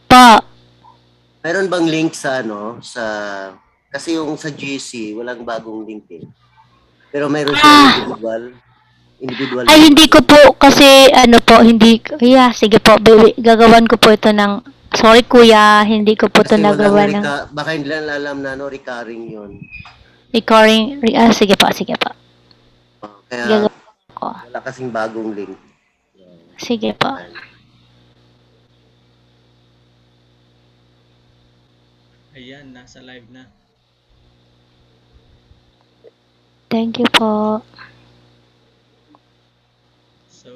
Pa. Mayroon bang link sa kasi yung sa GC, walang bagong link eh. Pero mayroon silang Ah, individual ay link. hindi ko po kasi ano po, hindi, yeah, sige po, baby, gagawan ko po ito ng, sorry kuya, hindi ko po ito Kasi walang nagawa ng baka hindi lang alam na recurring yun. sige po, sige po. Kaya Gagawa ko. wala kasing bagong link. Sige po. Ayan, nasa live na. Thank you po. So,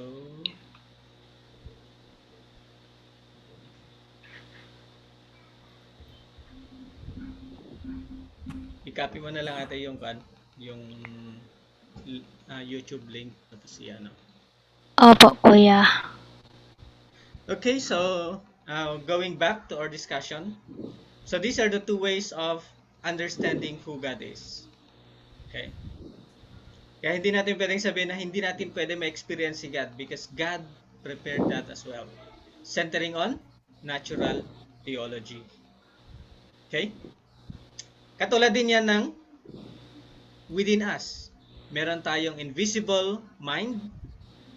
i-copy mo na lang ate yung YouTube link tapos Opo, kuya. Okay, so going back to our discussion. So these are the two ways of understanding who God is. Okay? Kaya hindi natin pwedeng sabihin na hindi natin pwede ma-experience si God because God prepared that as well. Centering on natural theology. Okay? Katulad din yan ng within us. Meron tayong invisible mind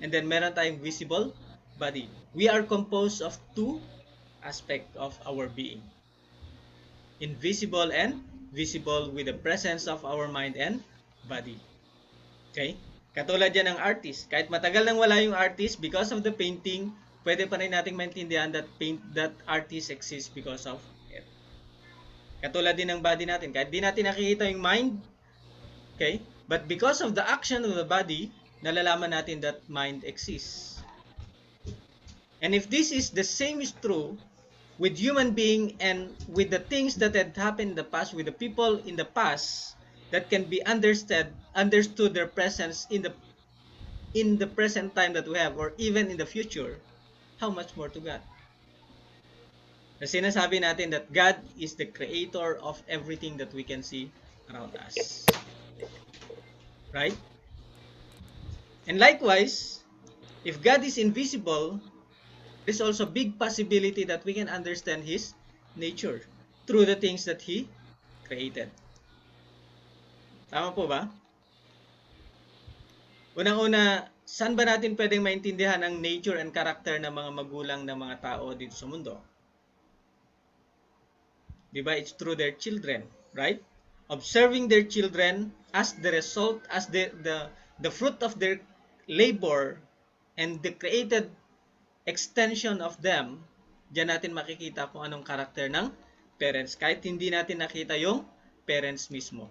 and then meron tayong visible body. We are composed of two aspects of our being. Invisible and visible with the presence of our mind and body. Okay? Katulad yan ng artist. Kahit matagal nang wala yung artist, because of the painting, pwede pa rin nating maintindihan that artist exists because of it. Katulad din ng body natin. Kahit di natin nakikita yung mind, okay? But because of the action of the body, nalalaman natin that mind exists. And if this is the same is true with human being and with the things that had happened in the past, with the people in the past that can be understood their presence in the present time that we have or even in the future, how much more to God? Na sinasabi natin that God is the creator of everything that we can see around us. Right? And likewise, if God is invisible, there's also big possibility that we can understand His nature through the things that He created. Tama po ba? Unang-una, saan ba natin pwedeng maintindihan ang nature and character ng mga magulang ng mga tao dito sa mundo? Diba? It's through their children, right? Observing their children as the result, as the fruit of their labor and the created extension of them, diyan natin makikita kung anong karakter ng parents kahit hindi natin nakita yung parents mismo.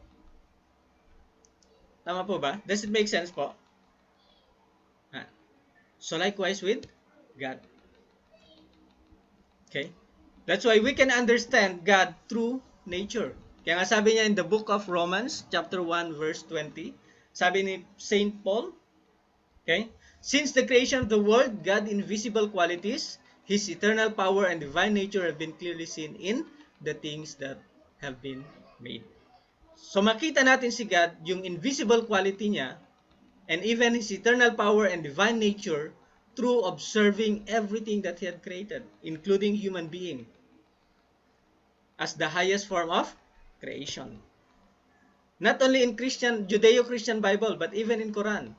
Tama po ba? Does it make sense po? So likewise with God. Okay? That's why we can understand God through nature. Kaya nga sabi niya in the book of Romans, chapter 1, verse 20, sabi ni Saint Paul, okay, since the creation of the world, God's invisible qualities, His eternal power and divine nature have been clearly seen in the things that have been made. So makita natin si God, yung invisible quality niya, and even His eternal power and divine nature through observing everything that He had created, including human being, as the highest form of creation. Not only in Judeo-Christian Bible, but even in Quran.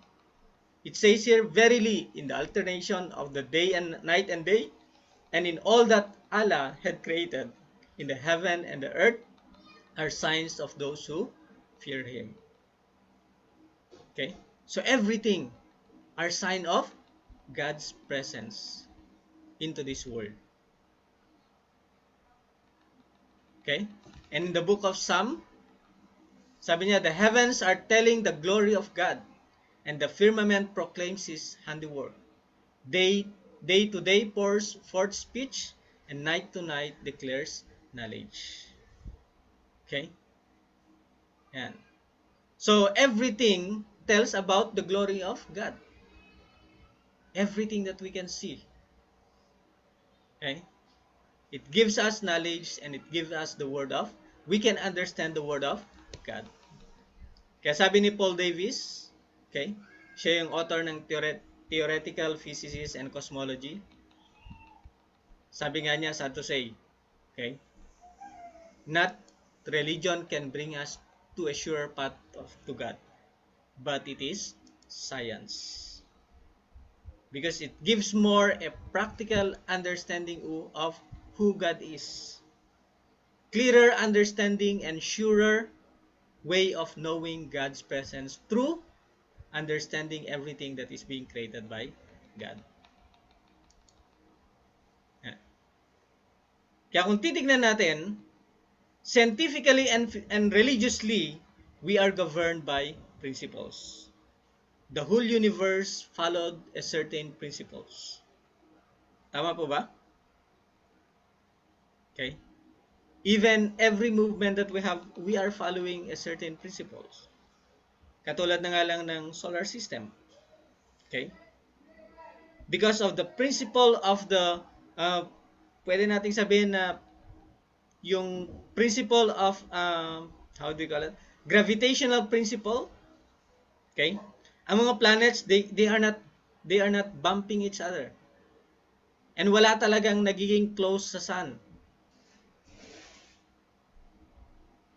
It says here, verily, in the alternation of the day and night and day, and in all that Allah had created, in the heaven and the earth, are signs of those who fear Him. Okay? So everything are sign of God's presence into this world. Okay? And in the book of Psalm, sabi niya, the heavens are telling the glory of God, and the firmament proclaims His handiwork. Day to day pours forth speech, and night to night declares knowledge. Okay? Yan. So, everything tells about the glory of God. Everything that we can see. Okay? It gives us knowledge and it gives us the word of, we can understand the word of God. Kaya sabi ni Paul Davies, okay, siya yung author ng Theoretical Physics and Cosmology. Sabi nga niya, sad to say, okay, not religion can bring us to a sure path to God, but it is science. Because it gives more a practical understanding of who God is. Clearer understanding and surer way of knowing God's presence through understanding everything that is being created by God. Kaya kung titignan natin, scientifically and religiously, we are governed by principles. The whole universe followed a certain principles. Tama po ba? Okay. Even every movement that we have, we are following a certain principles. Katulad na nga lang ng solar system. Okay? Because of the principle of the, pwede nating sabihin na yung principle of, how do you call it? Gravitational principle. Okay? Ang mga planets, they are not bumping each other. And wala talagang nagiging close sa sun.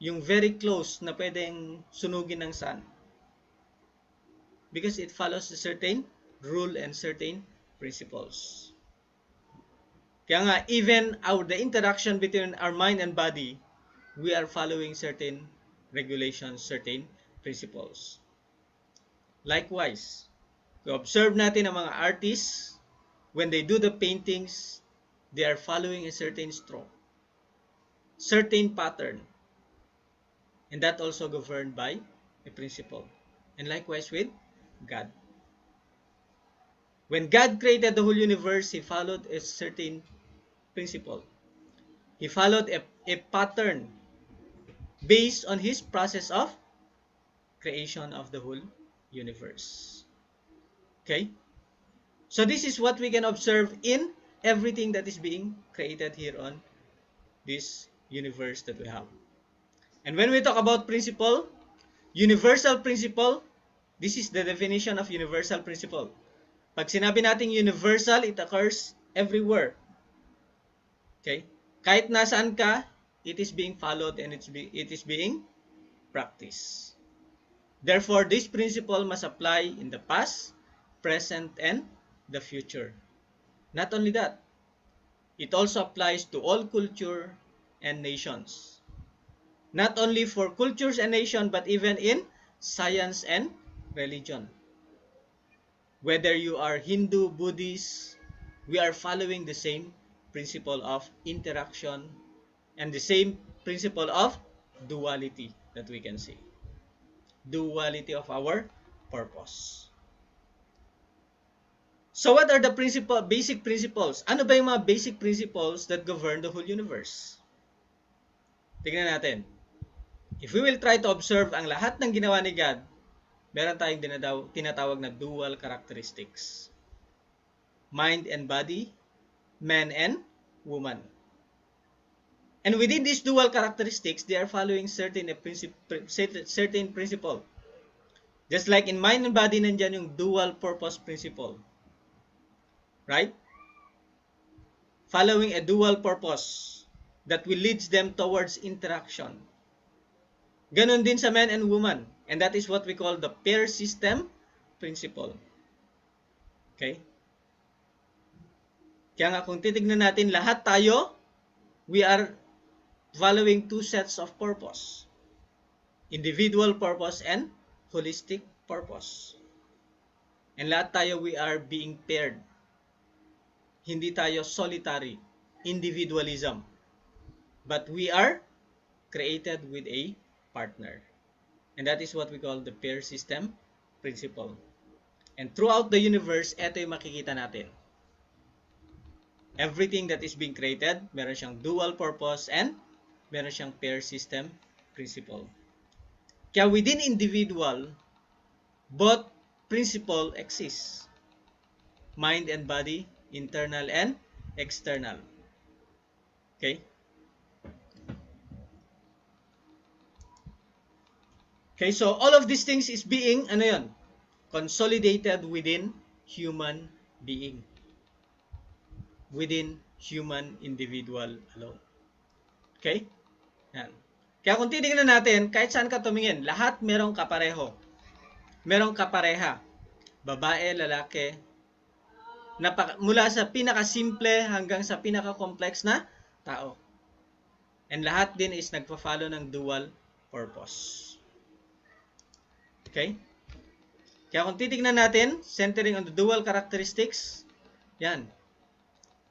Yung very close na pwedeng sunugin ng sun. Because it follows a certain rule and certain principles. Kaya nga, even the interaction between our mind and body, we are following certain regulations, certain principles. Likewise, to observe natin ang mga artists, when they do the paintings, they are following a certain stroke, certain pattern, and that also governed by a principle. And likewise with God. When God created the whole universe, He followed a certain principle. He followed a pattern based on His process of creation of the whole universe. Okay? So this is what we can observe in everything that is being created here on this universe that we have. And when we talk about principle, universal principle, this is the definition of universal principle. Pag sinabi nating universal, it occurs everywhere. Okay? Kahit nasaan ka, it is being followed and it is being practiced. Therefore, this principle must apply in the past, present, and the future. Not only that, it also applies to all culture and nations. Not only for cultures and nations, but even in science and religion. Whether you are Hindu, Buddhist, we are following the same principle of interaction and the same principle of duality that we can see. Duality of our purpose. So what are the basic principles? Ano ba yung mga basic principles that govern the whole universe? Tingnan natin. If we will try to observe ang lahat ng ginawa ni God, meron tayong tinatawag na dual characteristics. Mind and body, man and woman. And within these dual characteristics, they are following certain principle. Just like in mind and body, nandyan yung dual purpose principle. Right? Following a dual purpose that will lead them towards interaction. Ganon din sa man and woman. And that is what we call the pair system principle. Okay? Kaya nga kung titignan natin, lahat tayo, we are following two sets of purpose. Individual purpose and holistic purpose. And lahat tayo, we are being paired. Hindi tayo solitary, individualism. But we are created with a partner. And that is what we call the pair system principle. And throughout the universe, ito yung makikita natin. Everything that is being created, meron siyang dual purpose and meron siyang pair system principle. Kaya within individual, both principle exists. Mind and body, internal and external. Okay? Okay, so all of these things is being, consolidated within human being. Within human individual alone. Okay? Yan. Kaya kung titingnan natin, kahit saan ka tumingin, lahat merong kapareho. Merong kapareha. Babae, lalaki, mula sa pinakasimple hanggang sa pinaka-complex na tao. And lahat din is nagpa-follow ng dual purpose. Okay? Kaya kung titignan natin, centering on the dual characteristics, yan.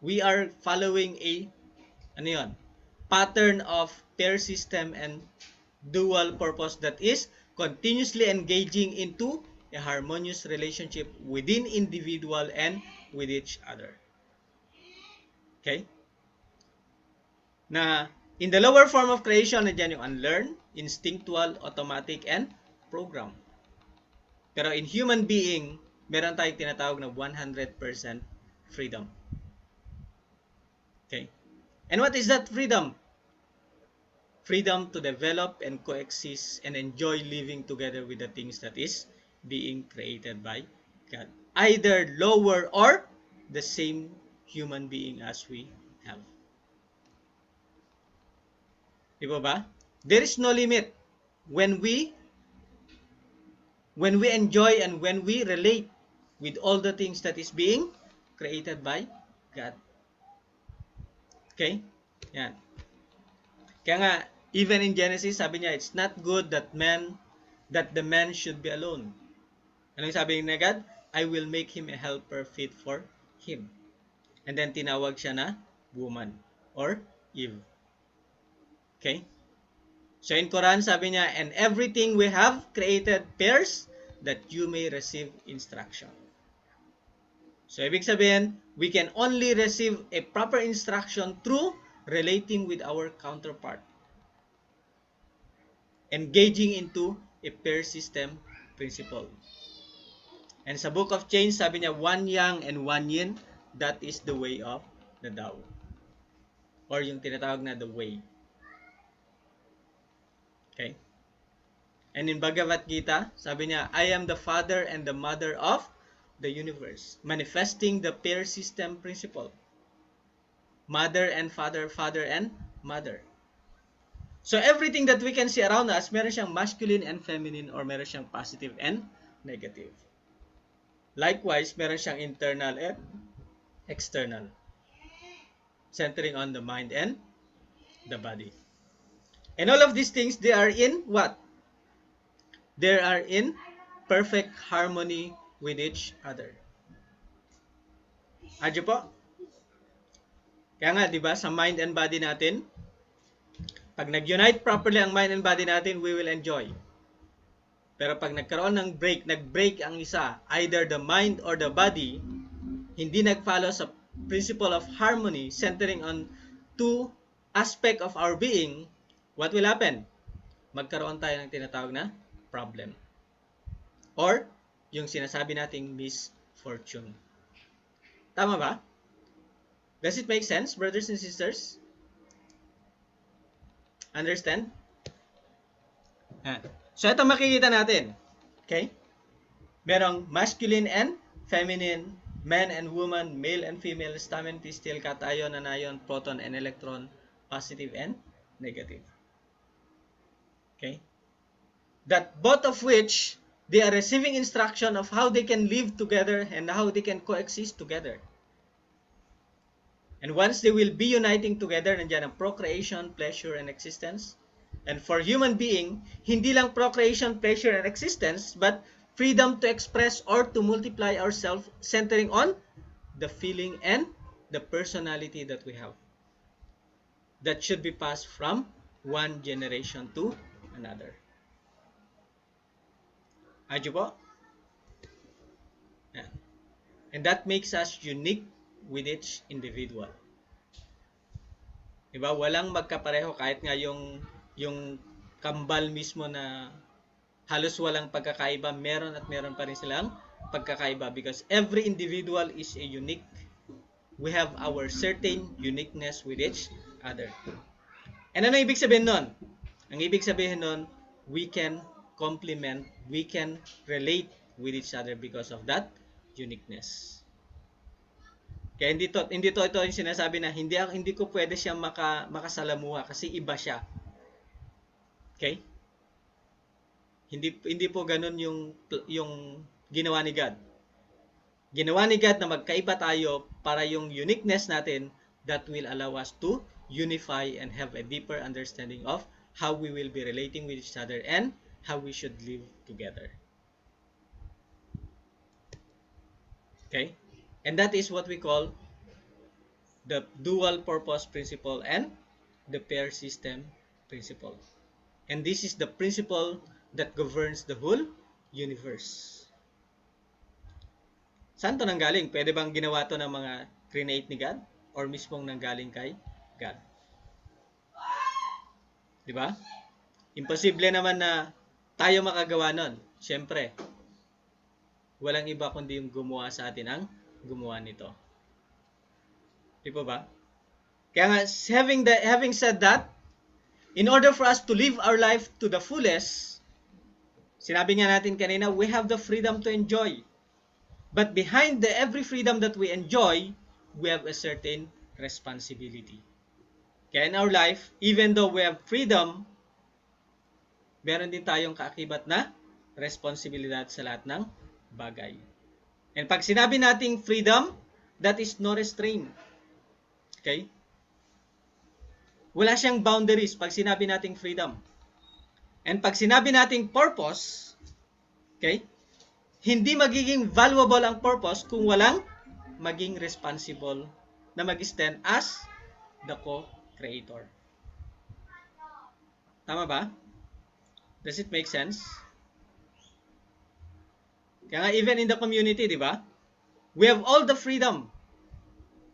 We are following a, pattern of pair system and dual purpose that is continuously engaging into a harmonious relationship within individual and with each other. Okay? Na in the lower form of creation, nandiyan yung unlearned, instinctual, automatic, and program. Pero in human being, meron tayong tinatawag na 100% freedom. Okay? And what is that freedom? Freedom to develop and coexist and enjoy living together with the things that is being created by God. Either lower or the same human being as we have. Di ba? There is no limit when we enjoy and when we relate with all the things that is being created by God. Okay? Yan. Kaya nga, even in Genesis, sabi niya, it's not good that the man should be alone. Anong sabi ni God? I will make him a helper fit for him. And then tinawag siya na woman or Eve. Okay? So in Quran, sabi niya, and everything we have created pairs that you may receive instruction. So ibig sabihin, we can only receive a proper instruction through relating with our counterpart. Engaging into a pair system principle. And sa Book of Change, sabi niya, one yang and one yin, that is the way of the Tao. Or yung tinatawag na the way. Okay? And in Bhagavad Gita, sabi niya, I am the father and the mother of the universe, manifesting the pair system principle. Mother and father, father and mother. So everything that we can see around us, meron siyang masculine and feminine or meron siyang positive and negative. Likewise, meron siyang internal and external. Centering on the mind and the body. And all of these things, they are in what? They are in perfect harmony with each other. Adyo po? Kaya nga, di ba, sa mind and body natin, pag nag-unite properly ang mind and body natin, we will enjoy. Pero pag nagkaroon ng nag-break ang isa, either the mind or the body, hindi nag-follow sa principle of harmony, centering on two aspect of our being, what will happen? Magkaroon tayo ng tinatawag na problem. Or, yung sinasabi nating misfortune. Tama ba? Does it make sense, brothers and sisters? Understand? So, ito makikita natin. Okay? Merong masculine and feminine, man and woman, male and female, stamen, pistil, cation, anion, proton, and electron, positive and negative. Okay? That both of which, they are receiving instruction of how they can live together and how they can coexist together. And once they will be uniting together, nandiyan ang procreation, pleasure, and existence. And for human being, hindi lang procreation, pleasure, and existence, but freedom to express or to multiply ourselves, centering on the feeling and the personality that we have. That should be passed from one generation to another. Adyo po? Yan. And that makes us unique with each individual. Diba? Walang magkapareho kahit nga yung kambal mismo na halos walang pagkakaiba, meron at meron pa rin silang pagkakaiba because every individual is a unique. We have our certain uniqueness with each other. And ano ibig sabihin nun? Ang ibig sabihin nun, we can complement, we can relate with each other because of that uniqueness. Kaya hindi to ito yung sinasabi na hindi ko pwede siya makasalamuha kasi iba siya. Okay? Hindi po ganun yung ginawa ni God. Ginawa ni God na magkaiba tayo para yung uniqueness natin that will allow us to unify and have a deeper understanding of how we will be relating with each other and how we should live together. Okay? And that is what we call the dual purpose principle and the pair system principle. And this is the principle that governs the whole universe. Saan to nanggaling? Pwede bang ginawa to ng mga create ni God? Or mismong nanggaling kay God? Di ba? Imposible naman na tayo makagawa nun. Siyempre, walang iba kundi yung gumawa sa atin ang gumawa nito. Di po ba? Kaya nga, having said that, in order for us to live our life to the fullest, sinabi nga natin kanina, we have the freedom to enjoy. But behind every freedom that we enjoy, we have a certain responsibility. Kaya in our life, even though we have freedom, meron din tayong kaakibat na responsibilidad sa lahat ng bagay. And pag sinabi nating freedom, that is no restraint. Okay? Wala siyang boundaries pag sinabi nating freedom. And pag sinabi nating purpose, okay, hindi magiging valuable ang purpose kung walang maging responsible na mag-stand as the co-creator. Tama ba? Does it make sense? Kaya nga even in the community, di ba? We have all the freedom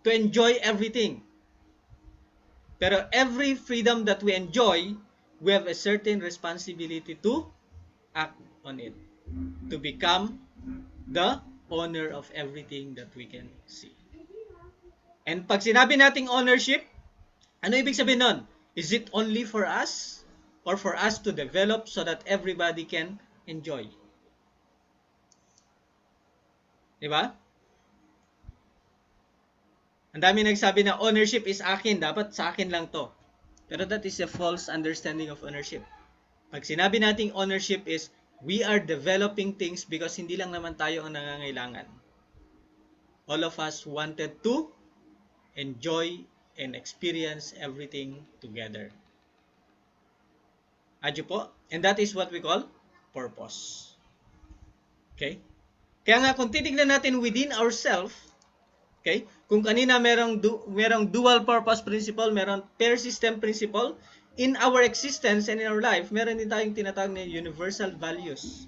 to enjoy everything. Pero every freedom that we enjoy, we have a certain responsibility to act on it. To become the owner of everything that we can see. And pag sinabi nating ownership, ano ibig sabihin nun? Is it only for us? Or for us to develop so that everybody can enjoy? Diba? Ang dami nagsabi na ownership is akin, dapat sa akin lang to. Pero that is a false understanding of ownership. Pag sinabi nating ownership is, we are developing things because hindi lang naman tayo ang nangangailangan. All of us wanted to enjoy and experience everything together. Adyo po? And that is what we call purpose. Okay? Kaya nga kung titignan natin within ourselves, okay? Kung kanina merong dual purpose principle, merong pair system principle, in our existence and in our life, meron din tayong tinatawag na universal values.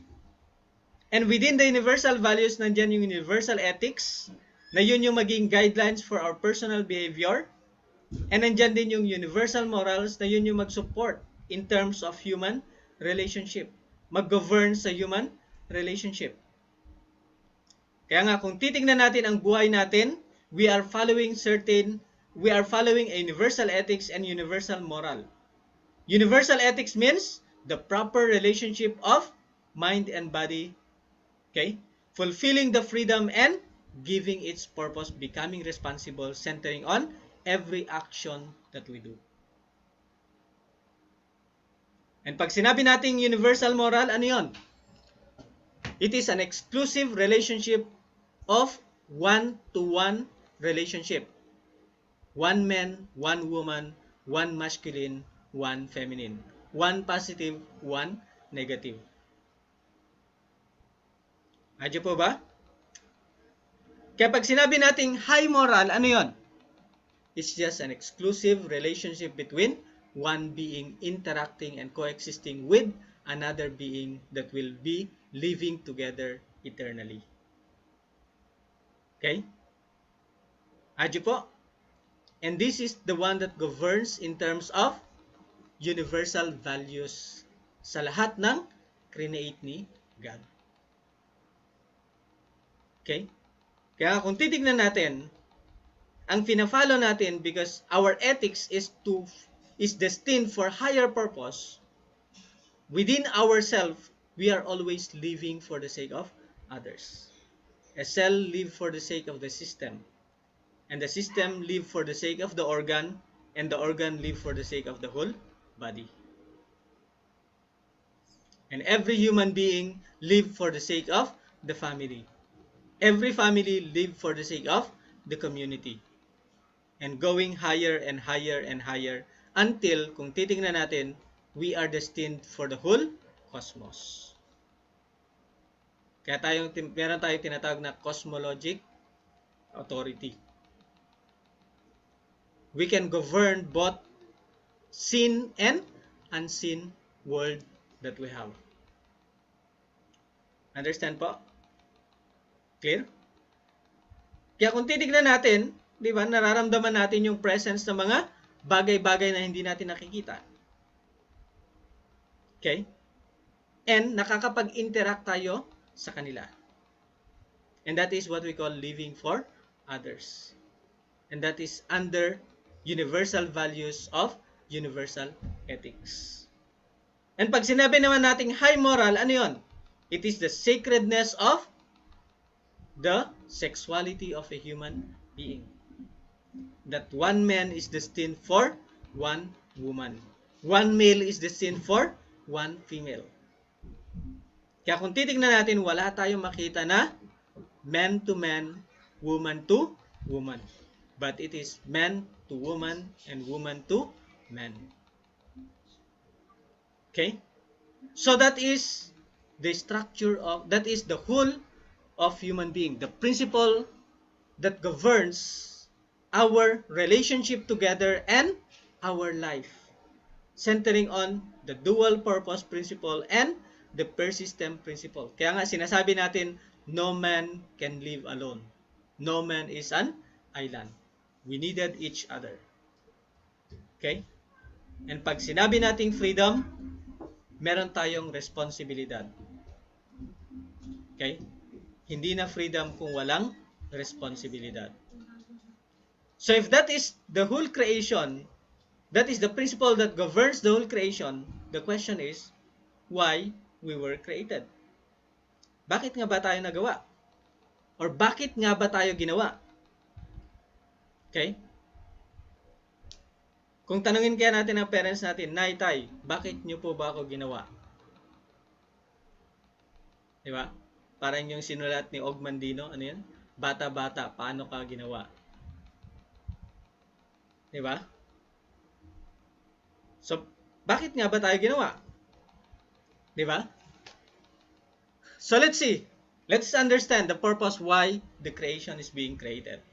And within the universal values, nandiyan yung universal ethics, na yun yung maging guidelines for our personal behavior. And nandiyan din yung universal morals, na yun yung mag-support in terms of human relationship. Mag-govern sa human relationship. Kaya nga kung titingnan natin ang buhay natin, we are following a universal ethics and universal moral. Universal ethics means the proper relationship of mind and body, okay? Fulfilling the freedom and giving its purpose, becoming responsible, centering on every action that we do. And pag sinabi nating universal moral, ano yun? It is an exclusive relationship of one-to-one relationship. One man, one woman, one masculine, one feminine. One positive, one negative. Adyo po ba? Kaya pag sinabi nating high moral, ano yon? It's just an exclusive relationship between one being interacting and coexisting with another being that will be living together eternally. Okay? Adyo po? And this is the one that governs in terms of universal values sa lahat ng create ni God. Okay? Kaya kung titignan natin, ang fina-follow natin because our ethics is destined for higher purpose, within ourselves, we are always living for the sake of others. A cell live for the sake of the system. And the system live for the sake of the organ, and the organ live for the sake of the whole body. And every human being live for the sake of the family. Every family live for the sake of the community. And going higher and higher and higher until, kung titingnan natin, we are destined for the whole cosmos. Kaya meron tayong tinatawag na cosmologic authority. We can govern both seen and unseen world that we have. Understand po? Clear? Kaya kung titignan natin, di ba, nararamdaman natin yung presence ng mga bagay-bagay na hindi natin nakikita. Okay? And nakakapag-interact tayo sa kanila. And that is what we call living for others. And that is under universal values of universal ethics. And pag sinabi naman nating high moral, ano yun? It is the sacredness of the sexuality of a human being. That one man is destined for one woman. One male is destined for one female. Kaya kung titignan natin, wala tayong makita na man to man, woman to woman. But it is man to woman and woman to man. Okay? So that is the structure of, that is the whole of human being. The principle that governs our relationship together and our life. Centering on the dual purpose principle and the persistent principle. Kaya nga sinasabi natin, no man can live alone. No man is an island. We needed each other. Okay? And pag sinabi nating freedom, meron tayong responsibilidad. Okay? Hindi na freedom kung walang responsibilidad. So if that is the whole creation, that is the principle that governs the whole creation, the question is, why we were created? Bakit nga ba tayo nagawa? Or bakit nga ba tayo ginawa? Okay? Kung tanungin kaya natin ang parents natin, Nay, Tay, bakit nyo po ba ako ginawa? Diba? Parang yung sinulat ni Og Mandino, ano yan? Bata-bata, paano ka ginawa? Diba? So, bakit nga ba tayo ginawa? Diba? So, let's see. Let's understand the purpose why the creation is being created.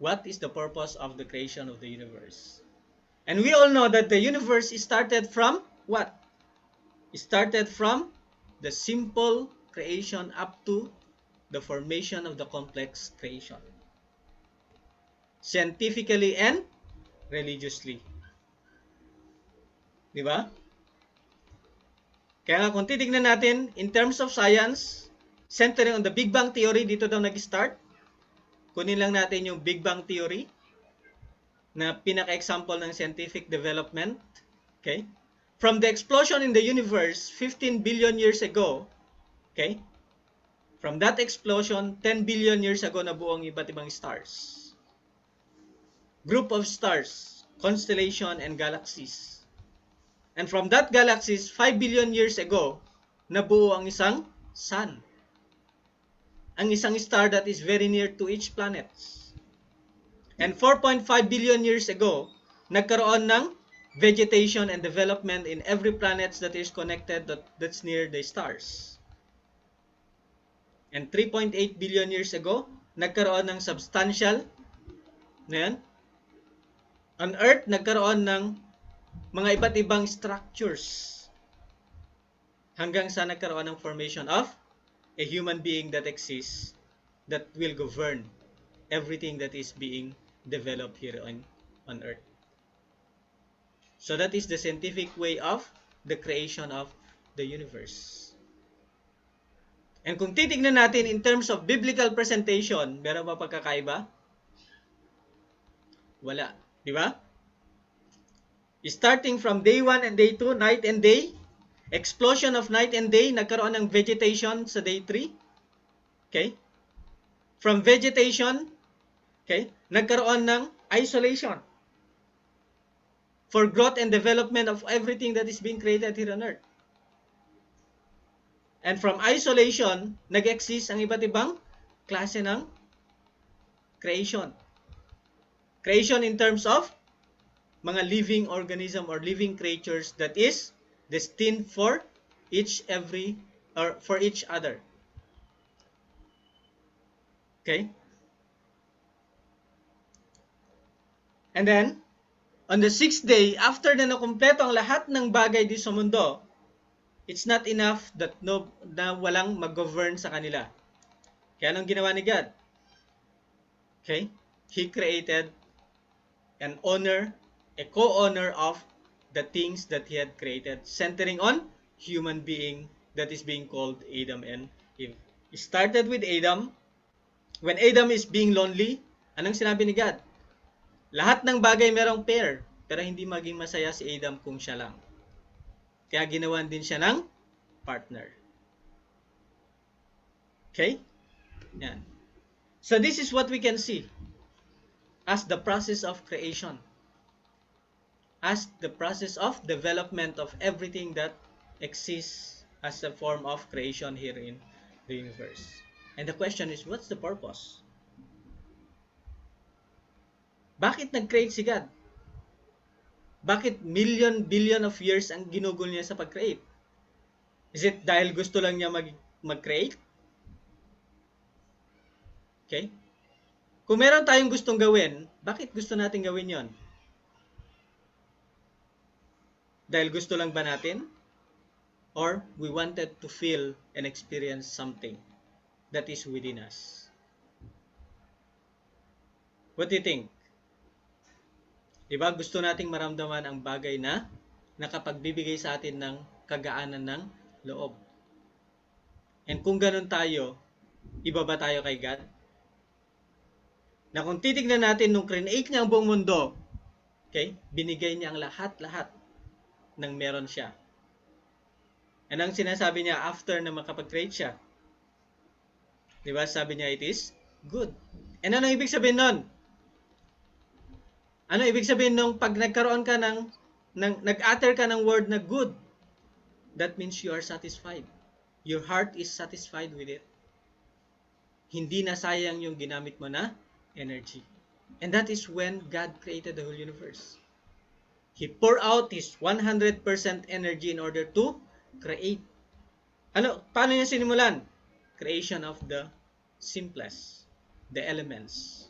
What is the purpose of the creation of the universe? And we all know that the universe started from what? It started from the simple creation up to the formation of the complex creation. Scientifically and religiously. Diba? Kaya nga kung titignan natin, in terms of science, centering on the Big Bang Theory, dito daw nag-start. Kunin lang natin yung Big Bang Theory na pinaka-example ng scientific development. Okay? From the explosion in the universe 15 billion years ago, okay? From that explosion, 10 billion years ago nabuo ang iba't ibang stars. Group of stars, constellation, and galaxies. And from that galaxies, 5 billion years ago, nabuo ang isang sun. Ang isang star that is very near to each planet. And 4.5 billion years ago, nagkaroon ng vegetation and development in every planet that is connected that's near the stars. And 3.8 billion years ago, nagkaroon ng substantial, on Earth, nagkaroon ng mga iba't ibang structures hanggang sa nagkaroon ng formation of a human being that exists that will govern everything that is being developed here on Earth. So that is the scientific way of the creation of the universe. And kung titignan natin in terms of biblical presentation, meron ba pagkakaiba? Wala. Di ba? Starting from day 1 and day 2, night and day, explosion of night and day, nagkaroon ng vegetation sa day 3. Okay? From vegetation, Okay? Nagkaroon ng isolation for growth and development of everything that is being created here on earth. And from isolation, nag-exist ang iba't ibang klase ng creation. Creation in terms of mga living organism or living creatures that is destined for for each other. Okay? And then, on the sixth day, after na nakumpleto ang lahat ng bagay di sa mundo, it's not enough that na walang mag-govern sa kanila. Kaya anong ginawa ni God? Okay? He created an owner, a co-owner of the things that He had created, centering on human being that is being called Adam and Eve. He started with Adam. When Adam is being lonely, anong sinabi ni God? Lahat ng bagay merong pair, pero hindi maging masaya si Adam kung siya lang. Kaya ginawan din siya ng partner. Okay? Yan. So this is what we can see as the process of creation. As the process of development of everything that exists as a form of creation here in the universe. And the question is, what's the purpose? Bakit nag-create si God? Bakit billion of years ang ginugol niya sa pag-create? Is it dahil gusto lang niya mag-create? Okay? Kung meron tayong gustong gawin, bakit gusto natin gawin yon? Dahil gusto lang ba natin? Or we wanted to feel and experience something that is within us? What do you think? Diba gusto nating maramdaman ang bagay na nakapagbibigay sa atin ng kagaanan ng loob. And kung ganun tayo, iba ba tayo kay God? Na kung titignan natin nung create niya ang buong mundo, okay, binigay niya ang lahat-lahat ng meron siya. And ang sinasabi niya after na makapag-create siya, diba sabi niya it is good. And ano ibig sabihin nun? Ano ibig sabihin nung pag nagkaroon ka nag-utter ka ng word na good? That means you are satisfied. Your heart is satisfied with it. Hindi na sayang yung ginamit mo na energy. And that is when God created the whole universe. He poured out His 100% energy in order to create. Paano niya sinimulan? Creation of the simplest, the elements.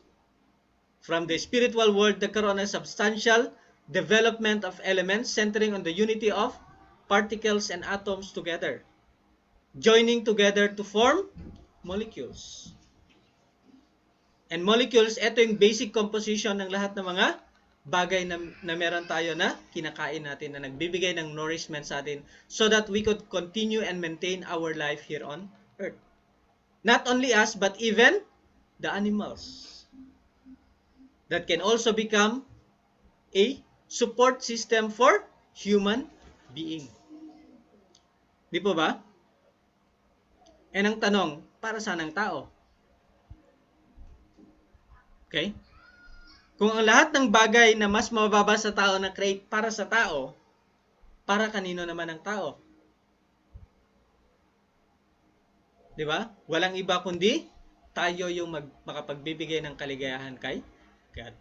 From the spiritual world, nagkaroon ng substantial development of elements centering on the unity of particles and atoms together, joining together to form molecules. And molecules, ito yung basic composition ng lahat ng mga bagay na meron tayo na kinakain natin, na nagbibigay ng nourishment sa atin so that we could continue and maintain our life here on earth. Not only us, but even the animals that can also become a support system for human being. Di po ba? And ang tanong, para saan ang tao? Okay? Kung ang lahat ng bagay na mas mababa sa tao na create para sa tao, para kanino naman ang tao? Di ba? Walang iba kundi tayo yung makapagbibigay ng kaligayahan kay God.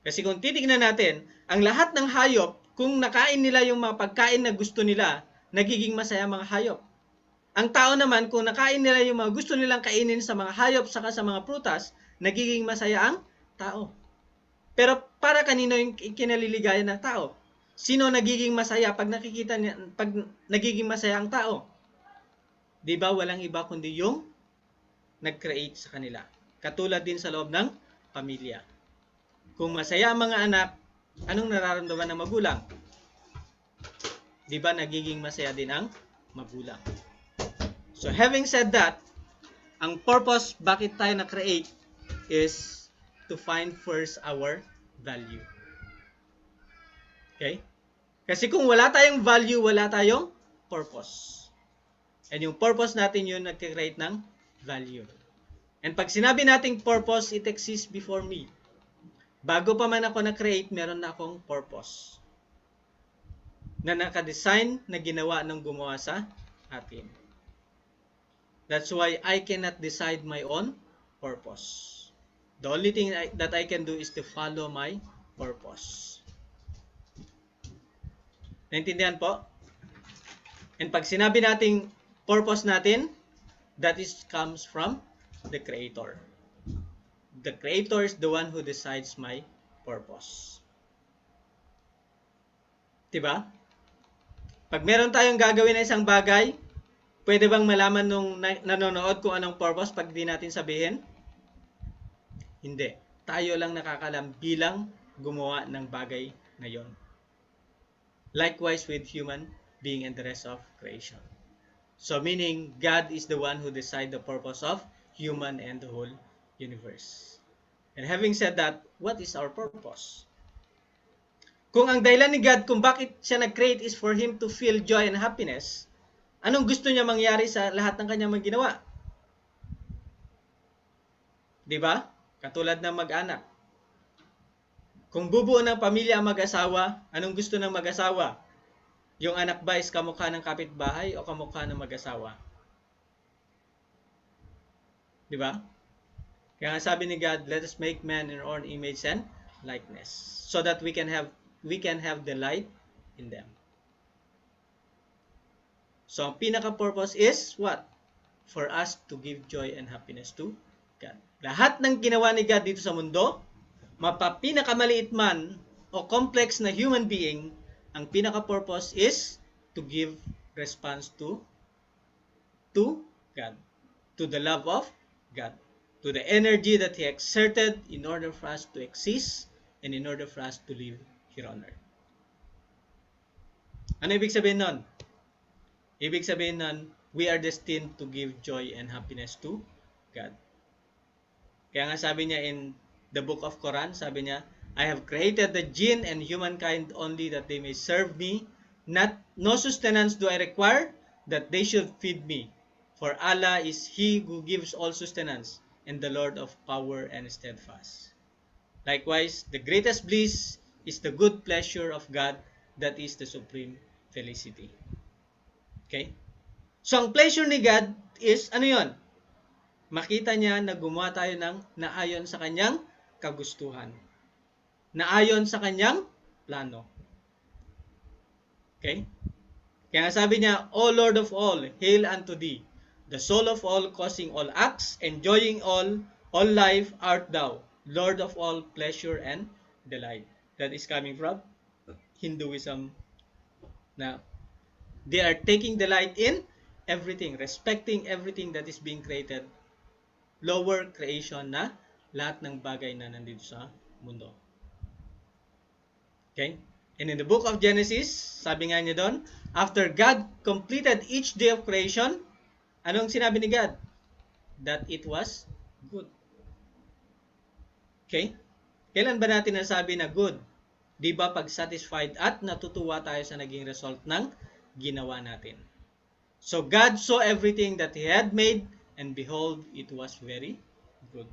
Kasi kung titignan natin, ang lahat ng hayop, kung nakain nila yung mga pagkain na gusto nila, nagiging masaya mga hayop. Ang tao naman, kung nakain nila yung mga gusto nilang kainin sa mga hayop saka sa mga prutas, nagiging masaya ang tao. Pero para kanino yung kinaliligaya ng tao? Sino nagiging masaya pag nakikita niya, pag nagiging masaya ang tao? Di ba walang iba kundi yung nag-create sa kanila. Katulad din sa loob ng pamilya. Kung masaya ang mga anak, anong nararamdaman ng magulang? Di ba nagiging masaya din ang magulang? So having said that, ang purpose bakit tayo na-create is to find first our value. Okay? Kasi kung wala tayong value, wala tayong purpose. And yung purpose natin yun nag-create ng value. And pag sinabi nating purpose, it exists before me. Bago pa man ako na-create, meron na akong purpose na nakadesign na ginawa ng gumawa sa atin. That's why I cannot decide my own purpose. The only thing that I can do is to follow my purpose. Naintindihan po? And pag sinabi nating purpose natin, that is comes from the Creator. The Creator is the one who decides my purpose. Diba? Pag meron tayong gagawin na isang bagay, pwede bang malaman nung nanonood kung anong purpose pag di natin sabihin? Hindi. Tayo lang nakakalam bilang gumawa ng bagay na yon. Likewise with human being and the rest of creation. So meaning, God is the one who decides the purpose of human and the whole universe. And having said that, what is our purpose? Kung ang dahilan ni God kung bakit siya nag-create is for Him to feel joy and happiness, anong gusto niya mangyari sa lahat ng kanyang mga ginawa? Diba? Katulad ng mag-anak. Kung bubuo ng pamilya ang mag-asawa, anong gusto ng mag-asawa? Yung anak ba is kamukha ng kapitbahay o kamukha ng mag-asawa? Diba? Kaya nga sabi ni God, let us make man in our own image and likeness, so that we can have delight in them. So ang pinaka-purpose is what? For us to give joy and happiness to God. Lahat ng ginawa ni God dito sa mundo, mapapinakamaliit man o complex na human being, ang pinaka-purpose is to give response to God, to the love of God, to the energy that He exerted in order for us to exist and in order for us to live here on earth. Ano ibig sabihin nun? Ibig sabihin nun, we are destined to give joy and happiness to God. Kaya nga sabi niya in the book of Quran, sabi niya, I have created the jinn and humankind only that they may serve me. No sustenance do I require, that they should feed me. For Allah is He who gives all sustenance, and the Lord of power and steadfast. Likewise, the greatest bliss is the good pleasure of God, that is the supreme felicity. Okay? So, ang pleasure ni God is, ano yon? Makita niya na gumawa tayo ng naayon sa kanyang kagustuhan. Naayon sa kanyang plano. Okay? Kaya sabi niya, O Lord of all, hail unto thee, the soul of all, causing all acts, enjoying all life art thou, Lord of all pleasure and delight. That is coming from Hinduism, na they are taking delight in everything, respecting everything that is being created, lower creation na lahat ng bagay na nandito sa mundo. Okay? And in the book of Genesis, sabi nga niya doon, after God completed each day of creation, anong sinabi ni God? That it was good. Okay? Kailan ba natin nasabi na good? Di ba pag satisfied at natutuwa tayo sa naging result ng ginawa natin? So God saw everything that He had made, and behold, it was very good.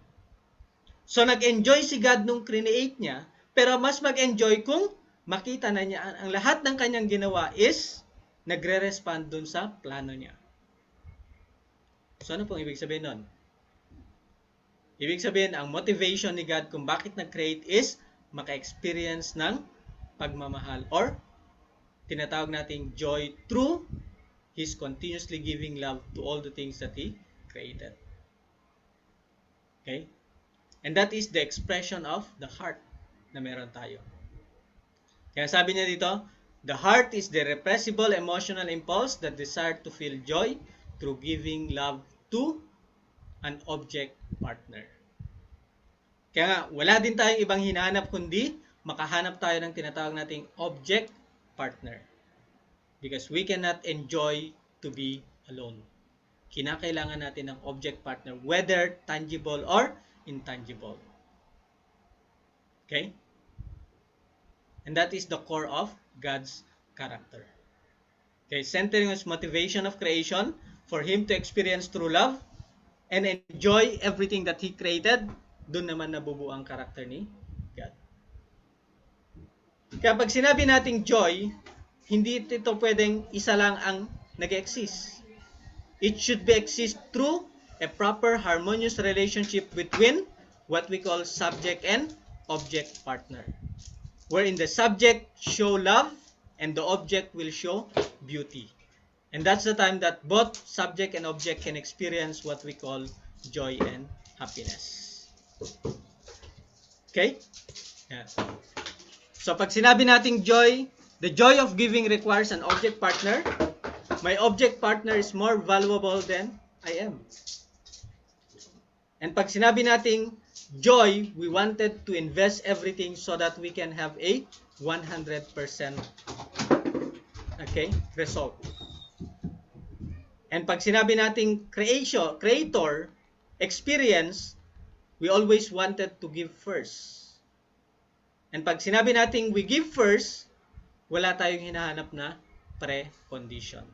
So nag-enjoy si God nung create niya, pero mas mag-enjoy kung makita na niya ang lahat ng kanyang ginawa is nagre-respond dun sa plano niya. So ano pong ibig sabihin nun? Ibig sabihin, ang motivation ni God kung bakit nag-create is maka-experience ng pagmamahal or tinatawag nating joy through His continuously giving love to all the things that He created. Okay? And that is the expression of the heart na meron tayo. Kaya sabi niya dito, the heart is the repressible emotional impulse that desire to feel joy through giving love to an object partner. Kaya nga, wala din tayong ibang hinahanap kundi makahanap tayo ng tinatawag nating object partner. Because we cannot enjoy to be alone. Kinakailangan natin ng object partner, whether tangible or intangible. Okay? And that is the core of God's character. Okay, centering His motivation of creation for Him to experience true love, and enjoy everything that He created, dun naman nabubuo ang karakter ni God. Kaya pag sinabi nating joy, hindi ito pwedeng isa lang ang nag-exist. It should be exist through a proper harmonious relationship between what we call subject and object partner, wherein the subject show love and the object will show beauty. And that's the time that both subject and object can experience what we call joy and happiness. Okay? Yeah. So pag sinabi nating joy, the joy of giving requires an object partner. My object partner is more valuable than I am. And pag sinabi nating joy, we wanted to invest everything so that we can have a 100% result. And pag sinabi nating creator, experience, we always wanted to give first. And pag sinabi nating we give first, wala tayong hinahanap na pre-condition.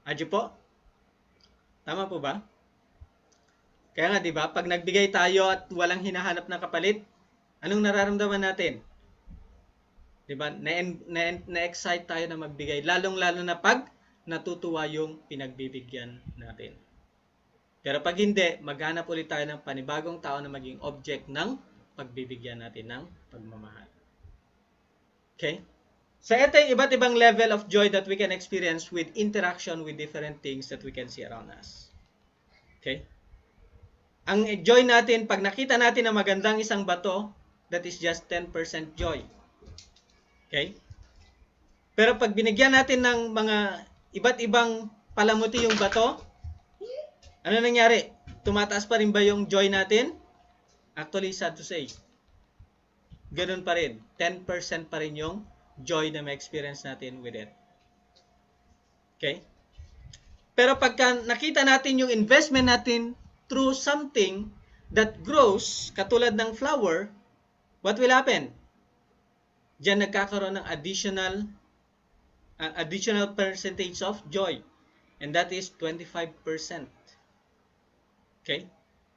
Adyo po? Tama po ba? Kaya nga, di ba, pag nagbigay tayo at walang hinahanap na kapalit, anong nararamdaman natin? Di ba, na-excite tayo na magbigay, lalong-lalo na pag natutuwa yung pinagbibigyan natin. Pero pag hindi, maghanap ulit tayo ng panibagong tao na maging object ng pagbibigyan natin ng pagmamahal. Okay? So, ito yung iba't ibang level of joy that we can experience with interaction with different things that we can see around us. Okay? Ang joy natin, pag nakita natin na magandang isang bato, that is just 10% joy. Okay? Pero pag binigyan natin ng mga iba't ibang palamuti yung bato, ano nangyari? Tumataas pa rin ba yung joy natin? Actually, sad to say, ganun pa rin. 10% pa rin yung joy na ma-experience natin with it. Okay? Pero pagka nakita natin yung investment natin through something that grows, katulad ng flower, what will happen? Diyan nagkakaroon ng additional percentage of joy. And that is 25%. Okay?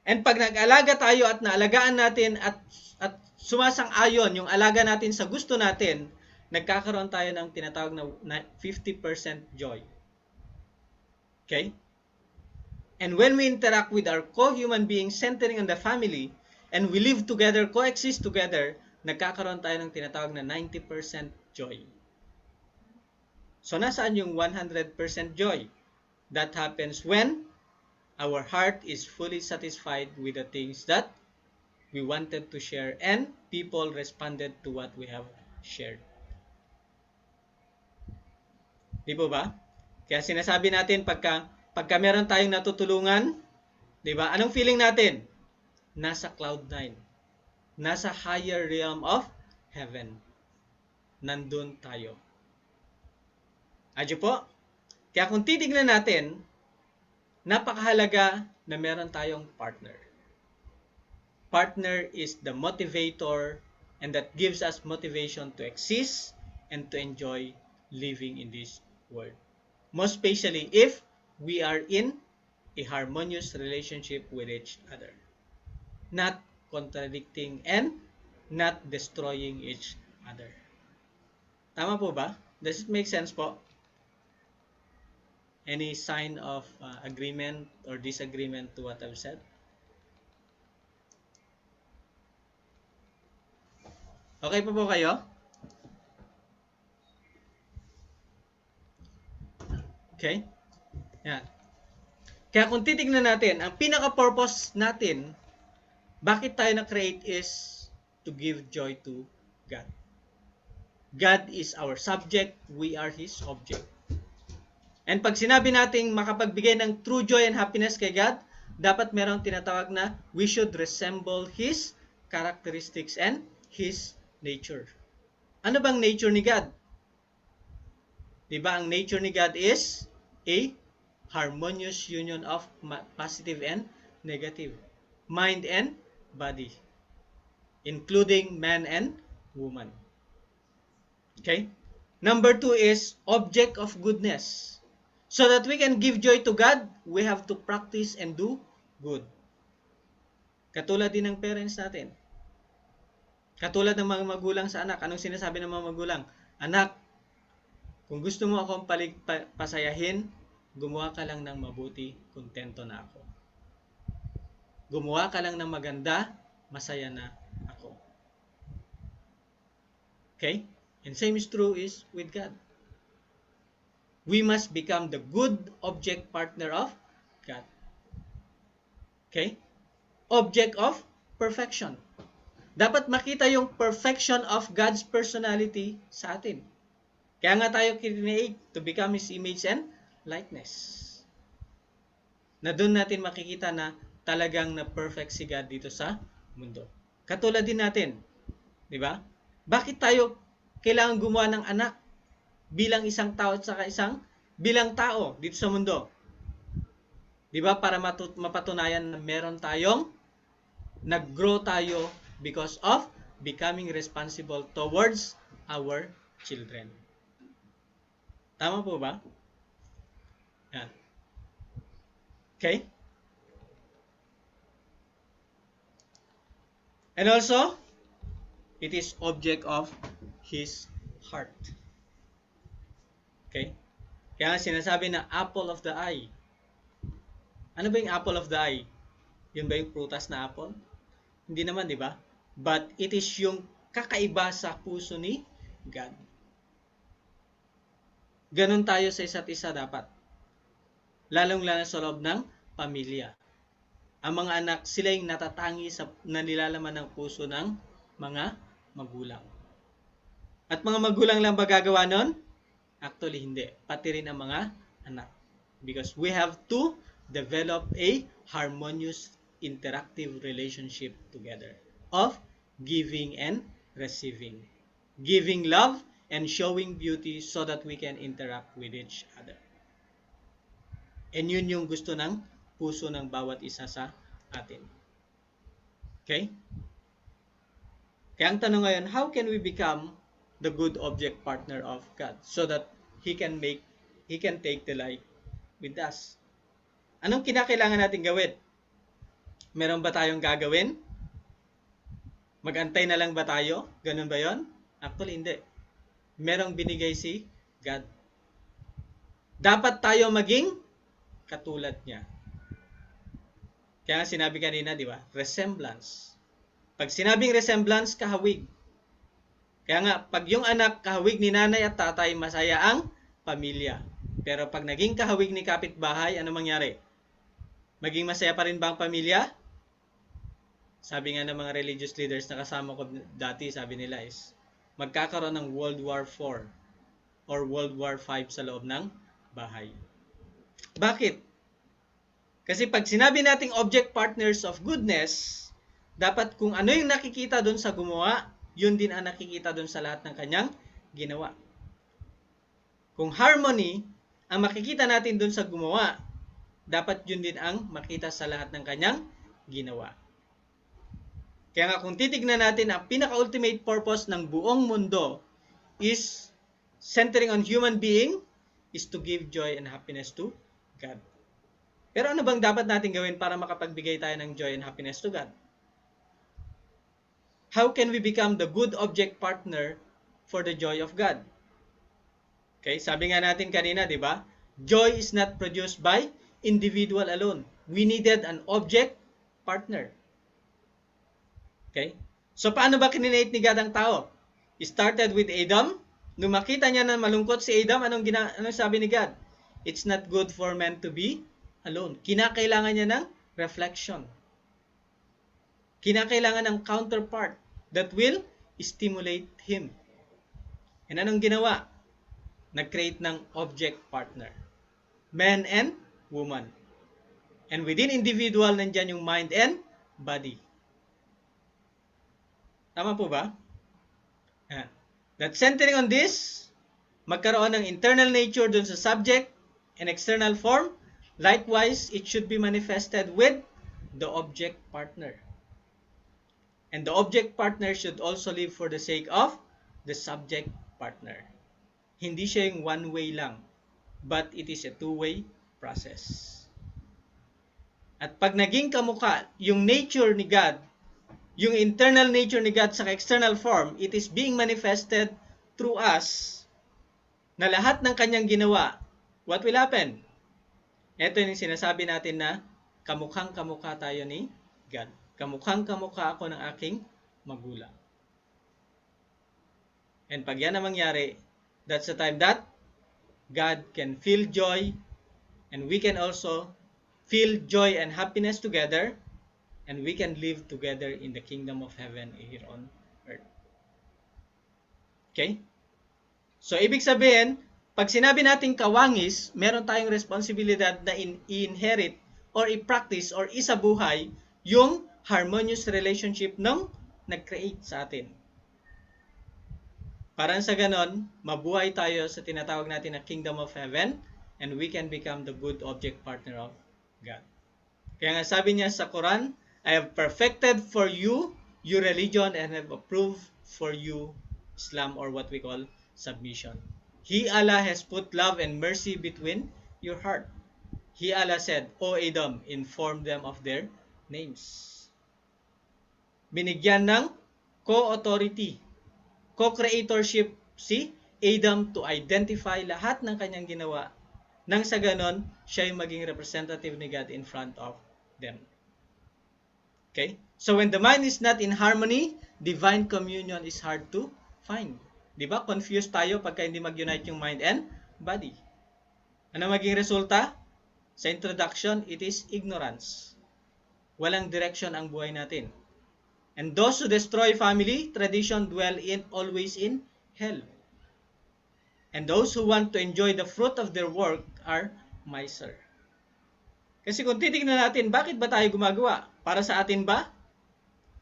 And pag nag-alaga tayo at naalagaan natin at sumasang-ayon yung alaga natin sa gusto natin, nagkakaroon tayo ng tinatawag na 50% joy. Okay? And when we interact with our co-human beings centering on the family, and we live together, coexist together, nagkakaroon tayo ng tinatawag na 90% joy. So, nasaan yung 100% joy? That happens when our heart is fully satisfied with the things that we wanted to share and people responded to what we have shared. Di po ba? Kaya sinasabi natin pagka meron tayong natutulungan, di ba? Anong feeling natin? Nasa cloud 9. Nasa higher realm of heaven. Nandun tayo. Adyo po? Kaya kung titignan natin, napakahalaga na meron tayong partner. Partner is the motivator and that gives us motivation to exist and to enjoy living in this world. Most especially if we are in a harmonious relationship with each other. Not contradicting and not destroying each other. Tama po ba? Does it make sense po? Any sign of agreement or disagreement to what I've said? Okay po kayo? Okay? Yan. Kaya kung titignan natin, ang pinaka-purpose natin, bakit tayo na-create is to give joy to God. God is our subject, we are His object. And pag sinabi nating makapagbigay ng true joy and happiness kay God, dapat merong tinatawag na we should resemble His characteristics and His nature. Ano bang nature ni God? Diba ang nature ni God is a harmonious union of positive and negative, mind and body, including man and woman. Okay? Number 2 is object of goodness. So that we can give joy to God, we have to practice and do good. Katulad din ng parents natin. Katulad ng mga magulang sa anak. Anong sinasabi ng mga magulang? Anak, kung gusto mo akong pasayahin, gumawa ka lang ng mabuti, kontento na ako. Gumawa ka lang ng maganda, masaya na ako. Okay? And same is true is with God. We must become the good object partner of God. Okay? Object of perfection. Dapat makita yung perfection of God's personality sa atin. Kaya nga tayo create to become His image and likeness. Na doon natin makikita na talagang na perfect si God dito sa mundo. Katulad din natin, di ba? Bakit tayo kailangan gumawa ng anak bilang isang tao at saka bilang tao dito sa mundo? Di ba? Para mapatunayan na meron tayong nag-grow tayo because of becoming responsible towards our children. Tama po ba? Yan. Okay? And also, it is object of His heart. Okay? Kaya sinasabi na apple of the eye. Ano ba yung apple of the eye? Yun ba yung prutas na apple? Hindi naman, di ba? But it is yung kakaiba sa puso ni God. Ganon tayo sa isa't isa dapat. Lalong-lalo sa loob ng pamilya. Ang mga anak, sila yung natatangi sa nilalaman ng puso ng mga magulang. At mga magulang lang ba gagawa nun? Actually, hindi. Pati rin ang mga anak. Because we have to develop a harmonious, interactive relationship together of giving and receiving. Giving love and showing beauty so that we can interact with each other. And yun yung gusto ng puso ng bawat isa sa atin. Okay? Kaya ang tanong ngayon, how can we become the good object partner of God so that He can take delight with us? Anong kinakailangan natin gawin? Meron ba tayong gagawin? Magantay na lang ba tayo? Ganun ba yon? Actually, hindi. Merong binigay si God. Dapat tayo maging katulad niya. Kaya nga sinabi kanina, di ba? Resemblance. Pag sinabing resemblance, kahawig. Kaya nga, pag yung anak kahawig ni nanay at tatay, masaya ang pamilya. Pero pag naging kahawig ni kapitbahay, ano mangyari? Maging masaya pa rin ba ang pamilya? Sabi nga ng mga religious leaders na kasama ko dati, sabi nila is, magkakaroon ng World War IV or World War V sa loob ng bahay. Bakit? Kasi pag sinabi nating object partners of goodness, dapat kung ano yung nakikita doon sa gumawa, yun din ang nakikita doon sa lahat ng kanyang ginawa. Kung harmony ang makikita natin doon sa gumawa, dapat yun din ang makita sa lahat ng kanyang ginawa. Kaya nga kung titignan natin, ang pinaka-ultimate purpose ng buong mundo is centering on human being is to give joy and happiness to God. Pero ano bang dapat natin gawin para makapagbigay tayo ng joy and happiness to God? How can we become the good object partner for the joy of God? Okay, sabi nga natin kanina, di ba? Joy is not produced by individual alone. We needed an object partner. Okay? So, paano ba kininate ni God ang tao? It started with Adam. Nung makita niya na malungkot si Adam, anong sabi ni God? It's not good for man to be alone. Kinakailangan niya ng reflection. Kinakailangan ng counterpart that will stimulate him. And anong ginawa? Nag-create ng object partner. Man and woman. And within individual, nandyan yung mind and body. Tama po ba? That centering on this, magkaroon ng internal nature dun sa subject and external form. Likewise, it should be manifested with the object partner. And the object partner should also live for the sake of the subject partner. Hindi siya yung one way lang. but it is a two-way process. At pag naging kamukha yung nature ni God, yung internal nature ni God sa external form, it is being manifested through us na lahat ng kanyang ginawa. What will happen? Ito yung sinasabi natin na kamukhang kamukha tayo ni God. Kamukhang kamukha ako ng aking magulang. And pag yan na mangyari, that's the time that God can feel joy and we can also feel joy and happiness together and we can live together in the kingdom of heaven here on earth. Okay? So, ibig sabihin, pag sinabi natin kawangis, meron tayong responsibilidad na i-inherit or i-practice or isabuhay yung harmonious relationship ng nag-create sa atin. Parang sa ganon, mabuhay tayo sa tinatawag natin na kingdom of heaven and we can become the good object partner of God. Kaya nga sabi niya sa Quran, I have perfected for you your religion and have approved for you Islam or what we call submission. He Allah has put love and mercy between your heart. He Allah said, O Adam, inform them of their names. Binigyan ng co-authority, co-creatorship si Adam to identify lahat ng kanyang ginawa. Nang sa ganon, siya yung maging representative ni God in front of them. Okay? So when the mind is not in harmony, divine communion is hard to find. Diba? Confused tayo pagka hindi mag-unite yung mind and body. Ano maging resulta? Sa introduction, it is ignorance. Walang direction ang buhay natin. And those who destroy family, tradition dwell always in hell. And those who want to enjoy the fruit of their work are miser. Kasi kung titignan natin, bakit ba tayo gumagawa? Para sa atin ba?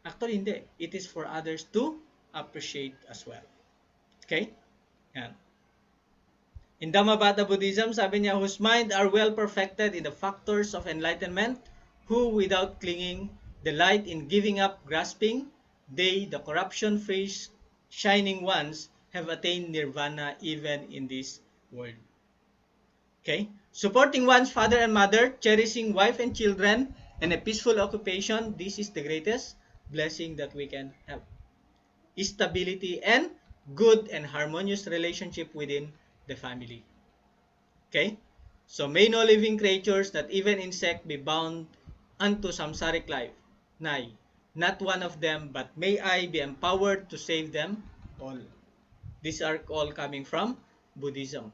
Actually, hindi. It is for others to appreciate as well. Okay? Yan. In Dhammapata Buddhism, sabi niya, whose mind are well perfected in the factors of enlightenment, who without clinging, delight in giving up grasping, they, the corruption-free shining ones, have attained nirvana even in this world. Okay? Supporting one's father and mother, cherishing wife and children, and a peaceful occupation, this is the greatest blessing that we can have. Stability and good and harmonious relationship within the family. Okay? So, may no living creatures, that even insect, be bound unto samsaric life. Nay, not one of them, but may I be empowered to save them all. These are all coming from Buddhism.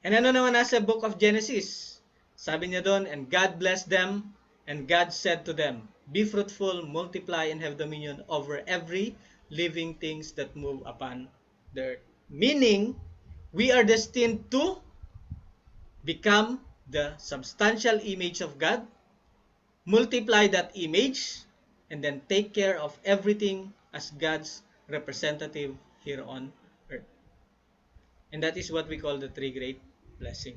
And ano naman nasa book of Genesis? Sabi niya doon, and God blessed them, and God said to them, be fruitful, multiply, and have dominion over every living things that move upon the earth. Meaning, we are destined to become the substantial image of God, multiply that image, and then take care of everything as God's representative here on earth. And that is what we call the three great blessing.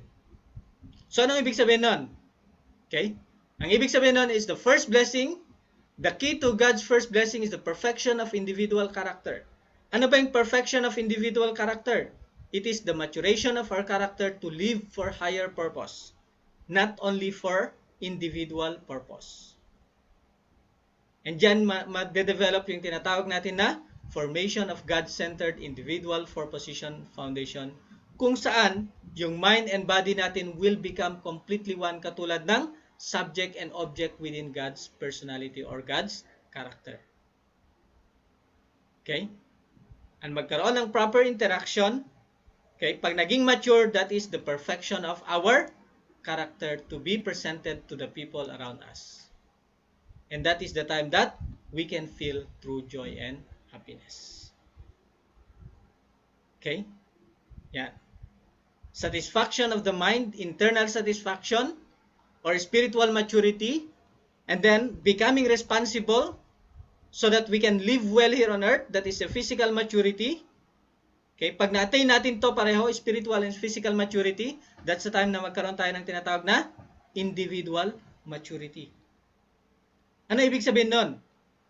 So, anong ibig sabihin nun? Okay? Ang ibig sabihin nun is the first blessing, the key to God's first blessing is the perfection of individual character. Ano ba yung perfection of individual character? It is the maturation of our character to live for higher purpose, not only for individual purpose. And dyan ma-develop yung tinatawag natin na formation of God-centered individual for position foundation, kung saan yung mind and body natin will become completely one, katulad ng subject and object within God's personality or God's character. Okay? And magkaroon ng proper interaction. Okay? Pag naging mature, that is the perfection of our character to be presented to the people around us. And that is the time that we can feel true joy and happiness. Okay? Yan. Satisfaction of the mind, internal satisfaction, or spiritual maturity, and then becoming responsible so that we can live well here on earth, that is a physical maturity. Okay, pag na-attain natin to pareho, spiritual and physical maturity, that's the time na magkaroon tayo ng tinatawag na individual maturity. Ano ibig sabihin nun?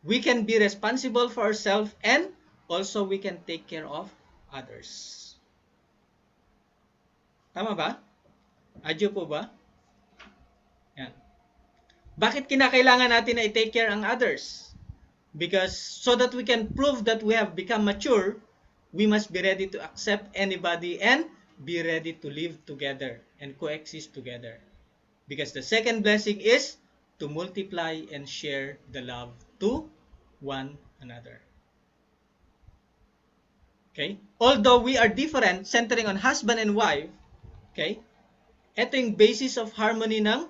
We can be responsible for ourselves and also we can take care of others. Tama ba? Adyo po ba? Yan. Bakit kinakailangan natin na i-take care ang others? Because so that we can prove that we have become mature, we must be ready to accept anybody and be ready to live together and coexist together. Because the second blessing is to multiply and share the love to one another. Okay? Although we are different, centering on husband and wife, okay? Ito yung basis of harmony ng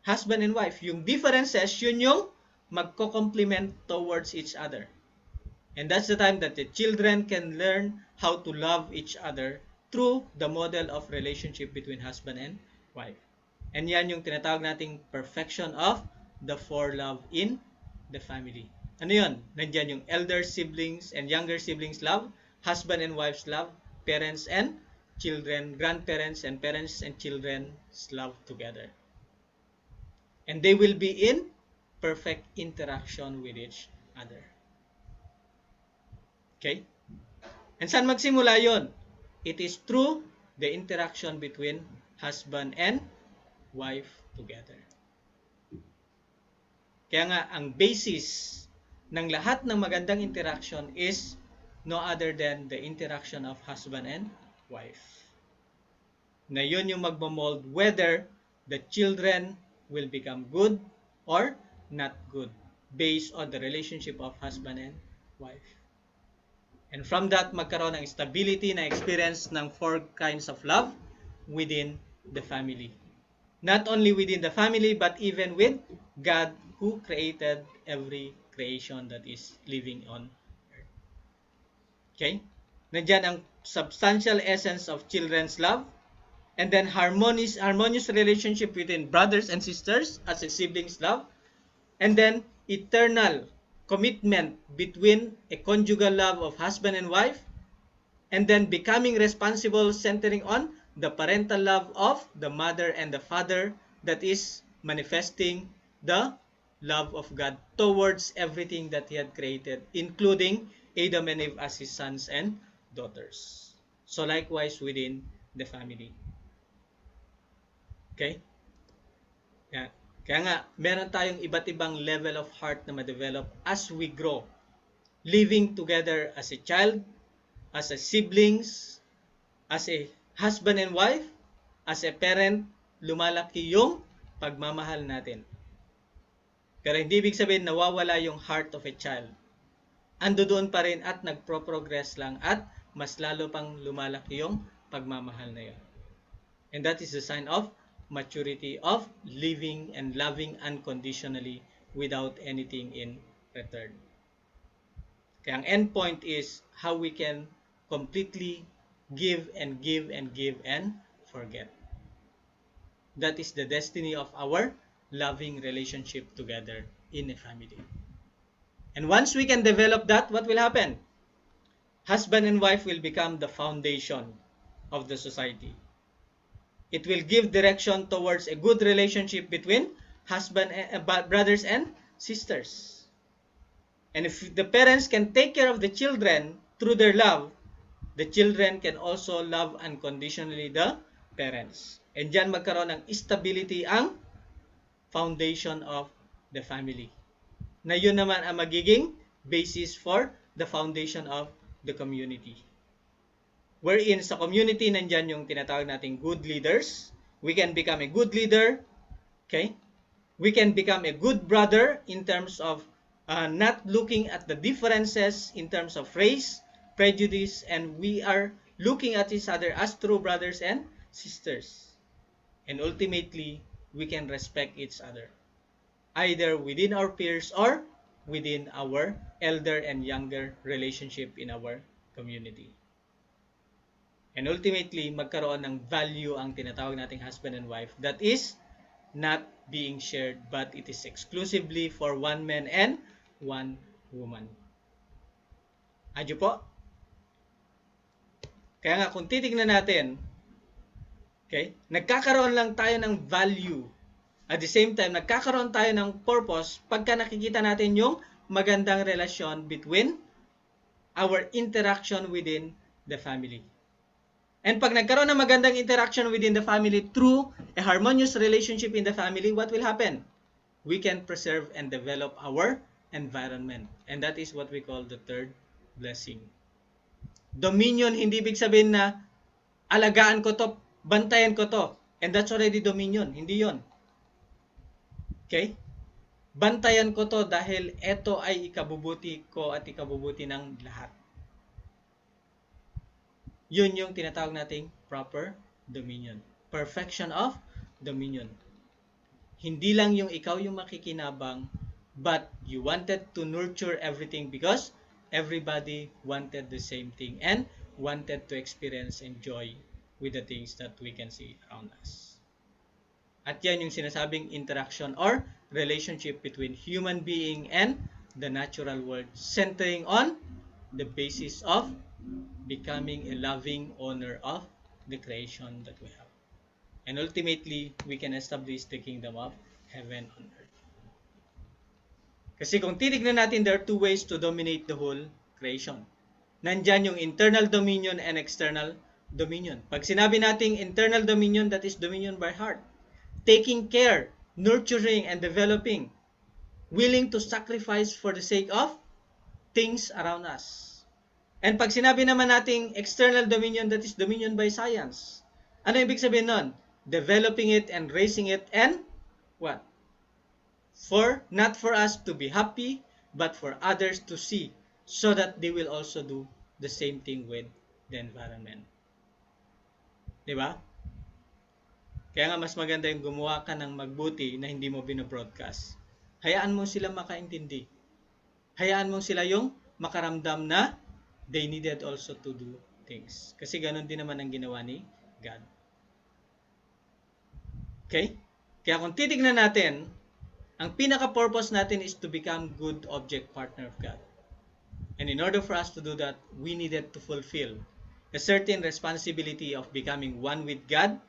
husband and wife. Yung differences, yun yung magko-complement towards each other. And that's the time that the children can learn how to love each other through the model of relationship between husband and wife. And yan yung tinatawag nating perfection of the four love in the family. Ano yun? Nandyan yung elder siblings and younger siblings love, husband and wife's love, parents and children, grandparents and parents and children's love together. And they will be in perfect interaction with each other. Okay? And saan magsimula yon? It is through the interaction between husband and wife together. Kaya nga, ang basis ng lahat ng magandang interaction is no other than the interaction of husband and wife. Na yun yung magmamold whether the children will become good or not good based on the relationship of husband and wife. And from that, magkaroon ng stability na experience ng four kinds of love within the family. Not only within the family, but even with God who created every creation that is living on earth. Okay? Nandiyan ang substantial essence of children's love, and then harmonious relationship between brothers and sisters as a siblings love, and then eternal commitment between a conjugal love of husband and wife, and then becoming responsible centering on the parental love of the mother and the father that is manifesting the love of God towards everything that He had created, including Adam and Eve as His sons and daughters. So likewise within the family. Okay? Yan. Kaya nga, meron tayong iba't ibang level of heart na ma-develop as we grow. Living together as a child, as a siblings, as a husband and wife, as a parent, lumalaki yung pagmamahal natin. Pero hindi ibig sabihin nawawala yung heart of a child. Ando doon pa rin at nagpro-progress lang at mas lalo pang lumalaki yung pagmamahal na yun. And that is the sign of maturity of living and loving unconditionally without anything in return. Kaya ang end point is how we can completely give and give and give and forget. That is the destiny of our loving relationship together in a family. And once we can develop that, what will happen? Husband and wife will become the foundation of the society. It will give direction towards a good relationship between brothers and sisters. And if the parents can take care of the children through their love, the children can also love unconditionally the parents. And diyan magkaroon ng stability ang foundation of the family. Na yun naman ang magiging basis for the foundation of the community. Wherein sa community, nandyan yung tinatawag nating good leaders. We can become a good leader. Okay? We can become a good brother in terms of not looking at the differences in terms of race, prejudice, and we are looking at each other as true brothers and sisters. And ultimately, we can respect each other. Either within our peers or within our elder and younger relationship in our community. And ultimately, magkaroon ng value ang tinatawag nating husband and wife that is not being shared but it is exclusively for one man and one woman. Adyo po? Kaya nga kung titignan natin, okay, nagkakaroon lang tayo ng value. At the same time, nagkakaroon tayo ng purpose pagka nakikita natin yung magandang relasyon between our interaction within the family. And pag nagkaroon ng magandang interaction within the family through a harmonious relationship in the family, what will happen? We can preserve and develop our environment. And that is what we call the third blessing. Dominion, hindi ibig sabihin na alagaan ko to, bantayan ko to. And that's already dominion. Hindi yon. Okay? Bantayan ko to dahil ito ay ikabubuti ko at ikabubuti ng lahat. Yun yung tinatawag nating proper dominion. Perfection of dominion. Hindi lang yung ikaw yung makikinabang, but you wanted to nurture everything because everybody wanted the same thing and wanted to experience and enjoy with the things that we can see around us. At yan yung sinasabing interaction or relationship between human being and the natural world, centering on the basis of becoming a loving owner of the creation that we have. And ultimately, we can establish the kingdom of heaven on earth. Kasi kung titignan natin, there are two ways to dominate the whole creation. Nandyan yung internal dominion and external dominion. Pag sinabi nating internal dominion, that is dominion by heart. Taking care, nurturing, and developing. Willing to sacrifice for the sake of things around us. And pag sinabi naman nating external dominion, that is dominion by science. Ano ibig sabihin nun? Developing it and raising it and what? Not for us to be happy, but for others to see so that they will also do the same thing with the environment. Diba? Kaya nga mas maganda yung gumawa ka ng magbuti na hindi mo binobroadcast. Hayaan mo sila makaintindi. Hayaan mo sila yung makaramdam na they needed also to do things. Kasi ganun din naman ang ginawa ni God. Okay? Kaya kung titignan natin, ang pinaka-purpose natin is to become good object partner of God. And in order for us to do that, we needed to fulfill a certain responsibility of becoming one with God.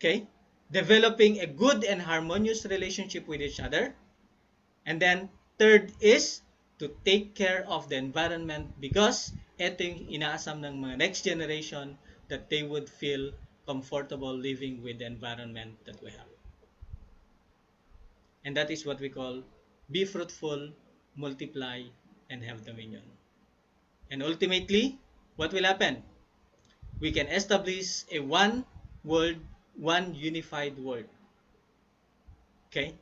Okay? Developing a good and harmonious relationship with each other. And then, third is to take care of the environment because ito yung inaasam ng mga next generation that they would feel comfortable living with the environment that we have. And that is what we call be fruitful, multiply, and have dominion. And ultimately, what will happen? We can establish a one world, one unified world. Okay?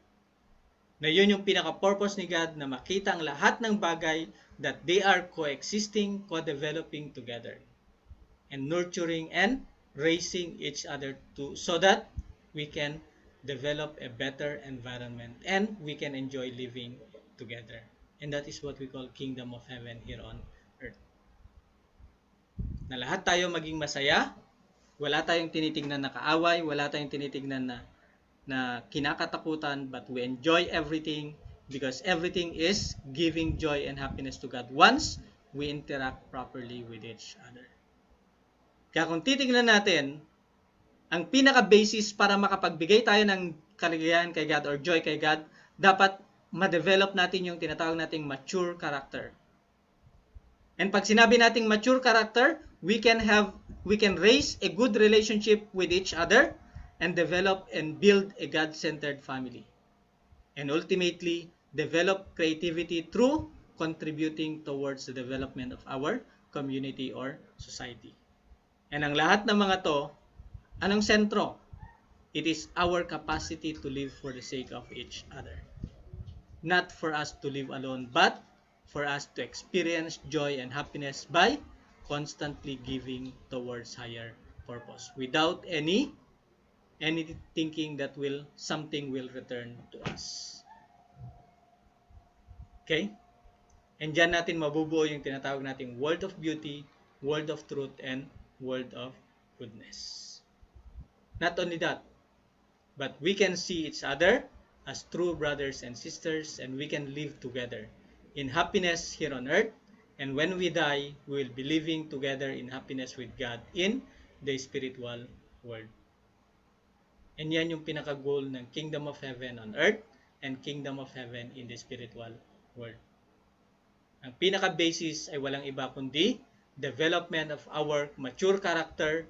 Na yun yung pinaka-purpose ni God na makita ang lahat ng bagay that they are coexisting, co-developing together. And nurturing and raising each other so that we can develop a better environment and we can enjoy living together. And that is what we call kingdom of heaven here on earth. Na lahat tayo maging masaya, wala tayong tinitingnan na kaaway, wala tayong tinitingnan na kinakatakutan, but we enjoy everything because everything is giving joy and happiness to God once we interact properly with each other. Kaya kung titignan natin, ang pinaka-basis para makapagbigay tayo ng kaligayahan kay God or joy kay God, dapat ma-develop natin yung tinatawag nating mature character. And pag sinabi nating mature character, we can raise a good relationship with each other and develop and build a God-centered family. And ultimately, develop creativity through contributing towards the development of our community or society. And ang lahat ng mga to, anong sentro? It is our capacity to live for the sake of each other. Not for us to live alone, but for us to experience joy and happiness by constantly giving towards higher purpose without any thinking that something will return to us. Okay? And dyan natin mabubuo yung tinatawag nating world of beauty, world of truth, and world of goodness. Not only that, but we can see each other as true brothers and sisters, and we can live together in happiness here on earth, and when we die, we will be living together in happiness with God in the spiritual world. And yan yung pinaka-goal ng Kingdom of Heaven on earth and Kingdom of Heaven in the spiritual world. Ang pinaka-basis ay walang iba kundi development of our mature character,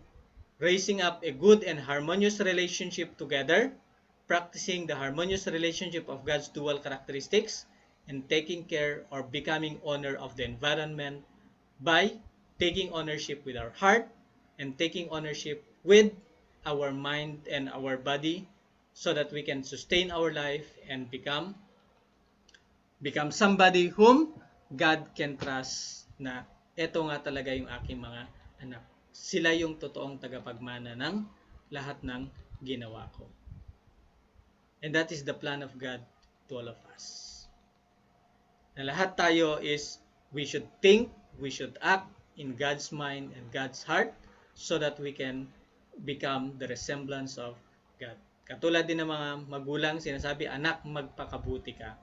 raising up a good and harmonious relationship together, practicing the harmonious relationship of God's dual characteristics, and taking care or becoming owner of the environment by taking ownership with our heart and taking ownership with our mind and our body so that we can sustain our life and become somebody whom God can trust na eto nga talaga yung aking mga anak. Sila yung totoong tagapagmana ng lahat ng ginawa ko. And that is the plan of God to all of us. Na lahat tayo is we should think, we should act in God's mind and God's heart so that we can become the resemblance of God. Katulad din ng mga magulang, sinasabi, anak, magpakabuti ka.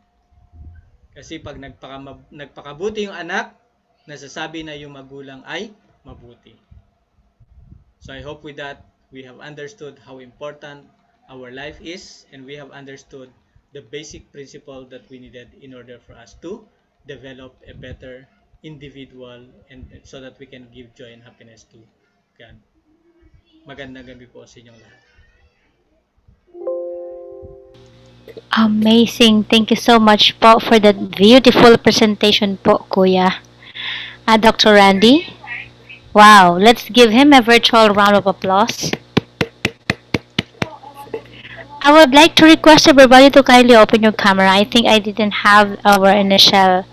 Kasi pag nagpakabuti yung anak, nasasabi na yung magulang ay mabuti. So I hope with that, we have understood how important our life is, and we have understood the basic principle that we needed in order for us to develop a better individual and so that we can give joy and happiness to God. Magandang gabi po sa inyong lahat. Amazing. Thank you so much po for that beautiful presentation po, Kuya. Dr. Randy? Wow, let's give him a virtual round of applause. I would like to request everybody to kindly open your camera. I think I didn't have our initial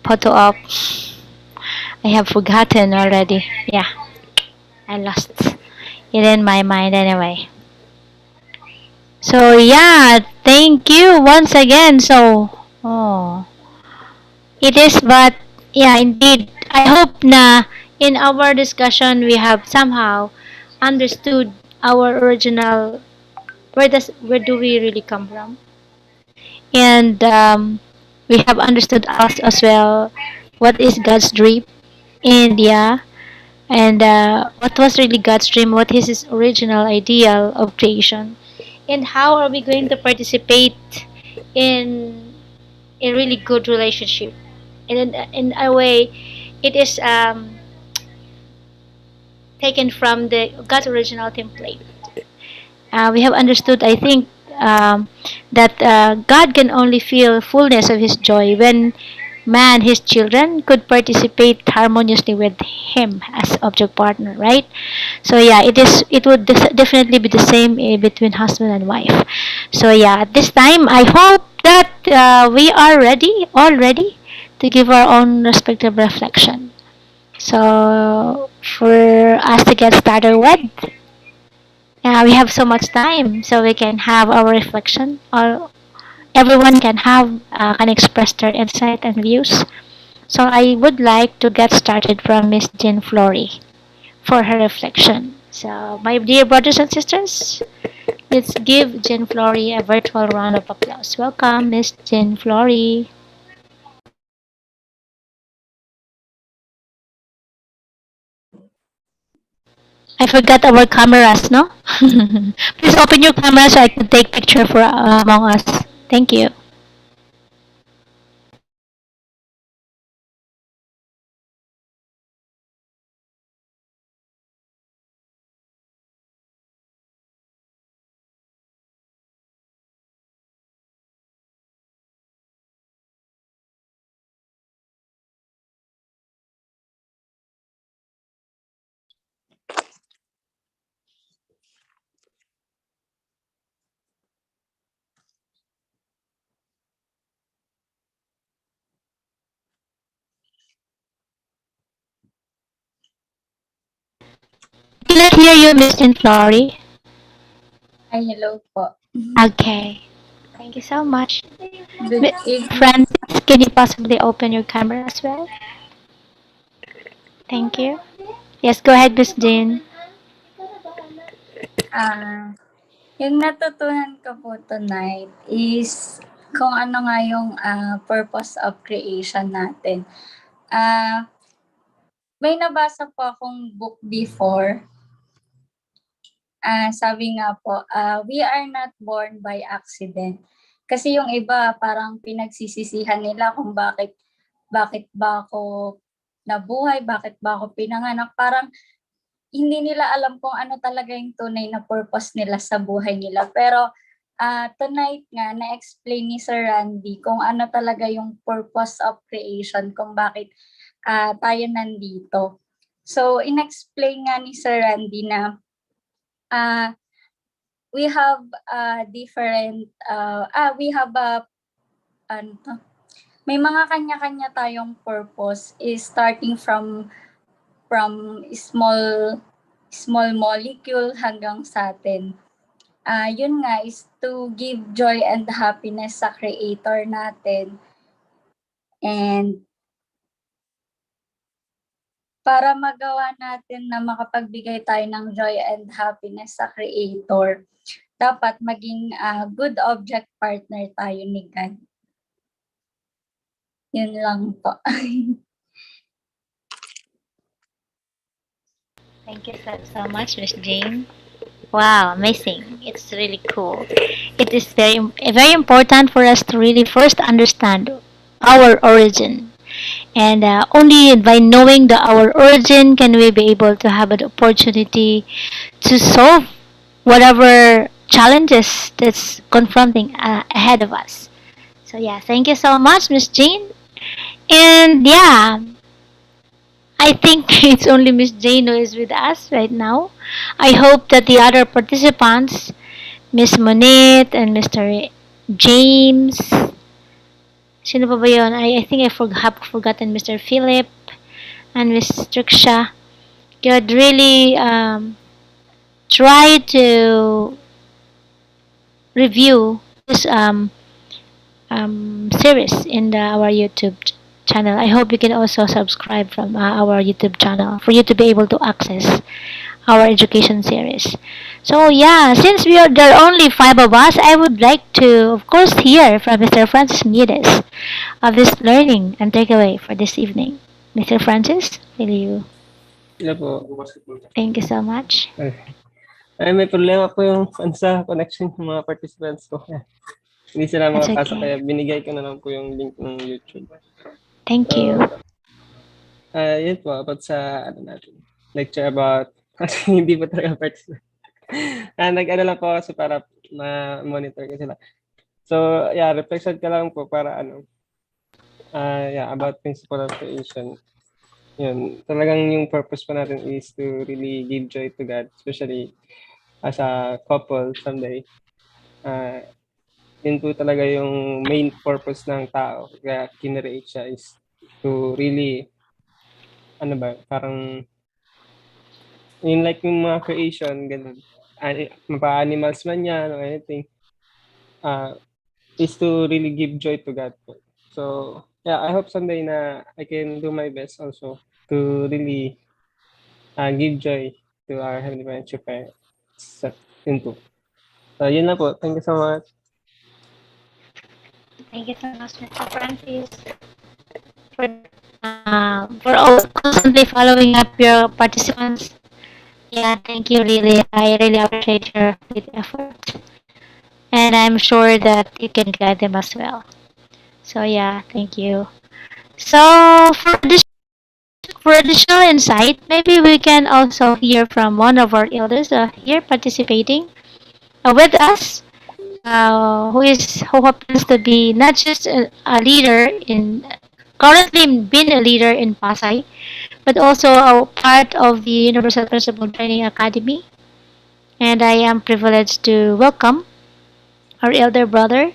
photo up. I have forgotten already. Yeah, I lost it in my mind anyway. So yeah, thank you once again. So, it is, but yeah, indeed. I hope na in our discussion we have somehow understood our original where do we really come from, and we have understood us as well what is God's dream, and yeah, and what was really God's dream, what is His original ideal of creation, and how are we going to participate in a really good relationship. And in a way, it is taken from the God's original template. We have understood, I think, that God can only feel fullness of His joy when man, His children, could participate harmoniously with Him as object partner, right? So yeah, it is. It would definitely be the same between husband and wife. So yeah, at this time, I hope that we are ready, all ready, to give our own respective reflection. So for us to get started with, we have so much time, so we can have our reflection, or everyone can express their insight and views. So I would like to get started from Miss Jean Flory for her reflection. So my dear brothers and sisters, let's give Jean Flory a virtual round of applause. Welcome, Miss Jean Flory. I forgot our cameras, no? Please open your camera so I can take picture for among us. Thank you. I cannot hear you, Miss Jean Flory. Ay, hello po. Okay. Thank you so much. Good evening. Francis, can you possibly open your camera as well? Thank you. Yes, go ahead, Miss Jean. Yung natutunan ko po tonight is kung ano nga yung purpose of creation natin. May nabasa po akong book before. Sabi nga po, we are not born by accident. Kasi yung iba parang pinagsisisihan nila kung bakit ba ako nabuhay, bakit ba ako pinanganak. Parang hindi nila alam kung ano talaga yung tunay na purpose nila sa buhay nila. Pero tonight nga, na-explain ni Sir Randy kung ano talaga yung purpose of creation, kung bakit tayo nandito. So, in-explain nga ni Sir Randy na we have different, we have ano to? May mga kanya-kanya tayong purpose is starting from small molecule hanggang sa atin. Yun nga is to give joy and happiness sa creator natin. And para magawa natin na makapagbigay tayo ng joy and happiness sa creator, dapat maging good object partner tayo ni God. Yun lang po. Thank you so much, Miss Jane. Wow, amazing. It's really cool. It is very important for us to really first understand our origin. And only by knowing our origin can we be able to have an opportunity to solve whatever challenges that's confronting ahead of us. So yeah, thank you so much, Miss Jane. And yeah, I think it's only Miss Jane who is with us right now. I hope that the other participants, Miss Monette and Mr. James, sino pa ba yun? I think I have forgotten Mr. Philip and Miss Triksha could really try to review this series in our YouTube channel. I hope you can also subscribe from our YouTube channel for you to be able to access our education series. So yeah, since there are only 5 of us, I would like to, of course, hear from Mr. Francis Niedes of this learning and takeaway for this evening. Mr. Francis, will you? Hello po. Thank you so much. Ay, may problema po yung sa connection ng mga participants ko. Hindi sila That's makapasok okay. kaya binigay ko na lang po yung link ng YouTube. Thank you. Yun po, about sa natin, lecture about, kasi hindi po talaga participant. Nag-ano lang po kasi para ma-monitor ko sila. So, yeah, reflection ka lang po para about principle of creation. Yun, talagang yung purpose po natin is to really give joy to God, especially as a couple someday. Yun po talaga yung main purpose ng tao, kaya kinreate siya is to really, parang, yun like yung mga creation, ganun. Mapa-animals man yan or anything, is to really give joy to God po. So, yeah, I hope someday na I can do my best also to really give joy to our Heavenly Father. Yun po. So, yun na po. Thank you so much. Thank you so much, Mr. Francis, for all constantly following up your participants. Yeah, thank you. Really, I really appreciate your great effort, and I'm sure that you can guide them as well. So yeah, thank you. So for additional insight, maybe we can also hear from one of our elders here participating with us, who happens to be not just a leader in currently been a leader in Pasay, but also a part of the Universal Principal Training Academy. And I am privileged to welcome our elder brother,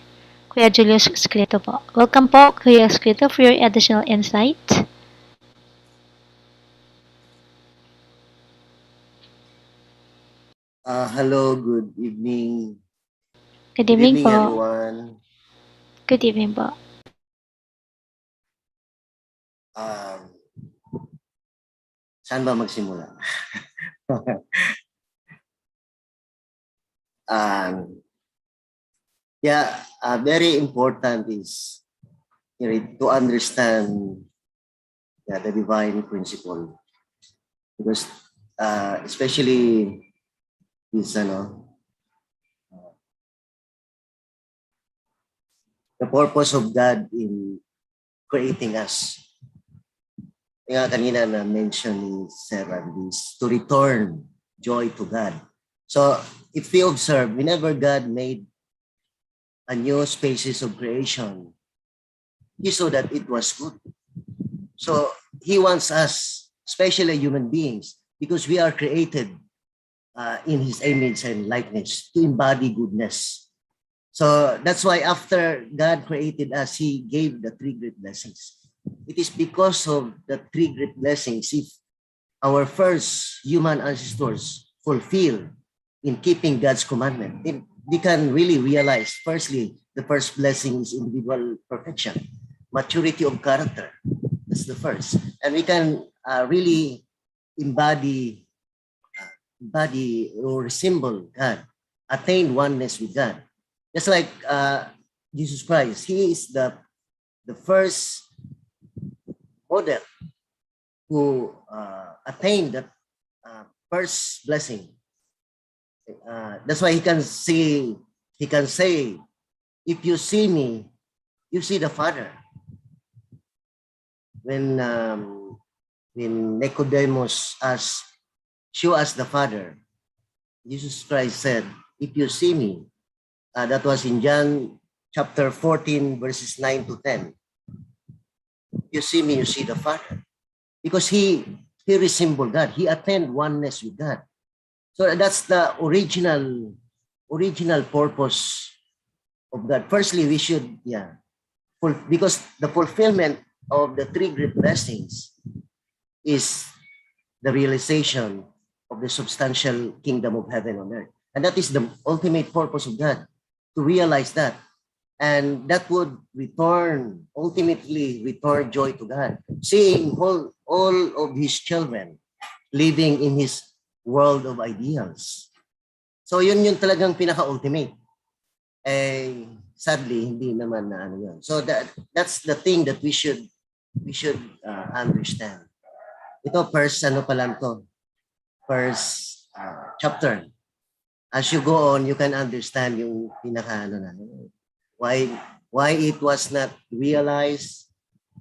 Kuya Julius Escrito po. Welcome po, Kuya Escrito, for your additional insight. Hello, good evening. Good evening po. Everyone. Good evening po. Saan ba magsimula? Very important is to understand the divine principle, because especially this the purpose of God in creating us. Yung kanina na mention ni Sir Randy, to return joy to God. So if we observe, whenever God made a new species of creation, He saw that it was good. So He wants us, especially human beings, because we are created in His image and likeness, to embody goodness. So that's why after God created us, He gave the three great blessings. It is because of the three great blessings, if our first human ancestors fulfill in keeping God's commandment, they can really realize, firstly, the first blessing is individual perfection, maturity of character. That's the first. And we can really embody, or resemble God, attain oneness with God. Just like Jesus Christ, He is the first model who attained that first blessing. That's why he can say, if you see me, you see the Father. When Nicodemus asked, show us the Father, Jesus Christ said, if you see me, that was in John chapter 14, verses 9 to 10. You see me, you see the Father. Because he resembled God. He attained oneness with God. So that's the original purpose of God. Firstly, we should, because the fulfillment of the three great blessings is the realization of the substantial kingdom of heaven on earth. And that is the ultimate purpose of God, to realize that. And that would ultimately return joy to God. Seeing all of His children living in His world of ideals. So yun yung talagang pinaka-ultimate. Sadly, hindi naman na ano yun. So that's the thing that we should understand. Ito, first chapter. As you go on, you can understand yung why it was not realized.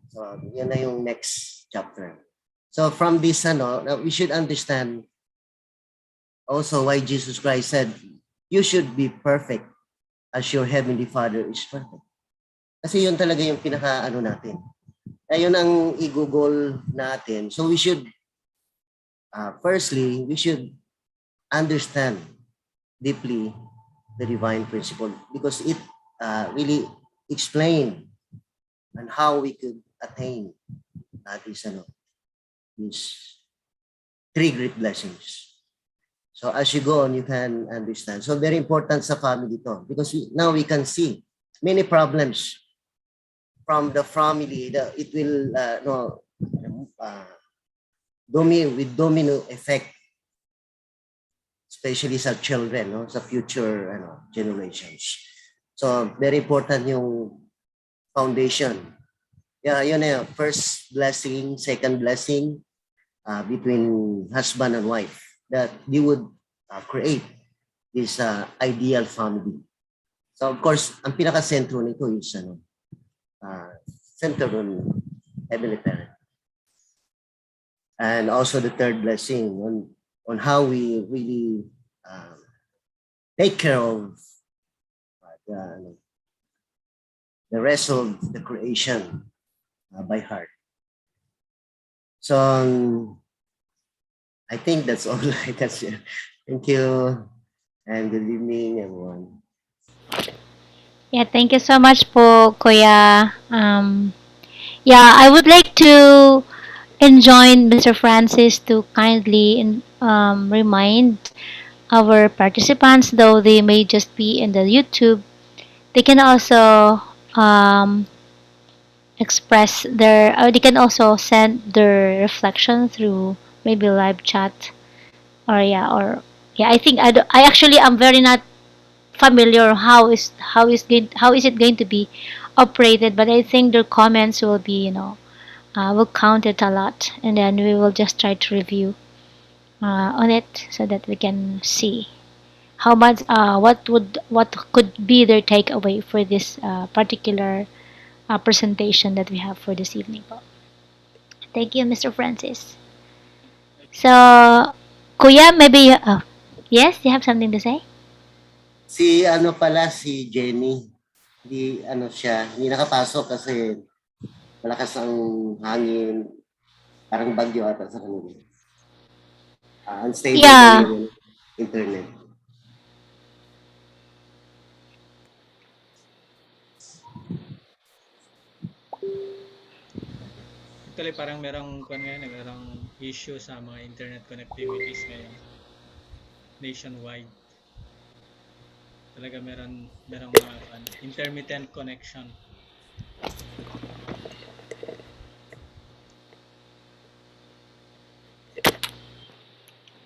So yun na yung next chapter. So from this, we should understand also why Jesus Christ said, you should be perfect as your heavenly Father is perfect. Kasi yun talaga yung pinaka natin. Ayun ang i-goal natin. So we should, firstly, we should understand deeply the divine principle, because it really explained on how we could attain these three great blessings. So as you go on, you can understand. So very important sa family to, because now we can see many problems from the family. It will domino effect, especially sa children, sa future generations. So very important yung foundation. Yun na, first blessing, second blessing between husband and wife, that you would create this ideal family. So of course, ang pinaka-sentro nito is centered on Heavenly Parent. And also the third blessing on how we really take care of the rest of the creation by heart. So I think that's all I can share. Thank you, and good evening, everyone. Yeah, thank you so much po, Kuya. I would like to enjoin Mr. Francis to kindly remind our participants, though they may just be in the YouTube, they can also express their, or they can also send their reflection through maybe live chat, I think I actually am very not familiar how is it going to be operated, but I think their comments will be, will count it a lot, and then we will just try to review on it so that we can see how much what could be their takeaway for this particular presentation that we have for this evening po. Thank you, Mr. Francis. So, Kuya, maybe yes, you have something to say? Si ano pala, si Jenny, hindi ano siya, hindi nakapasok kasi malakas ang hangin, parang bagyo ata sa kanila. Unstable daw Yeah. yung internet. Actually, parang merong kung ngayon, merong issue sa mga internet connectivities ngayon nationwide. Talaga merong mga intermittent connection.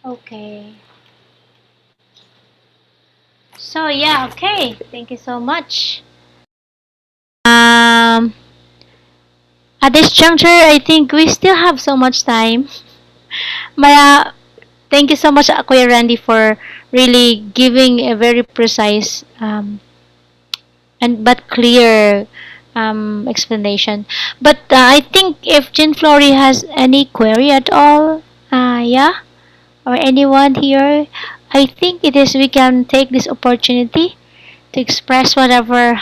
Okay. So yeah, okay. Thank you so much. Um, at this juncture, I think we still have so much time. Maya, thank you so much, Kuya Randy, for really giving a very precise and but clear explanation. But I think if Jean Flory has any query at all, yeah, or anyone here, I think it is we can take this opportunity to express whatever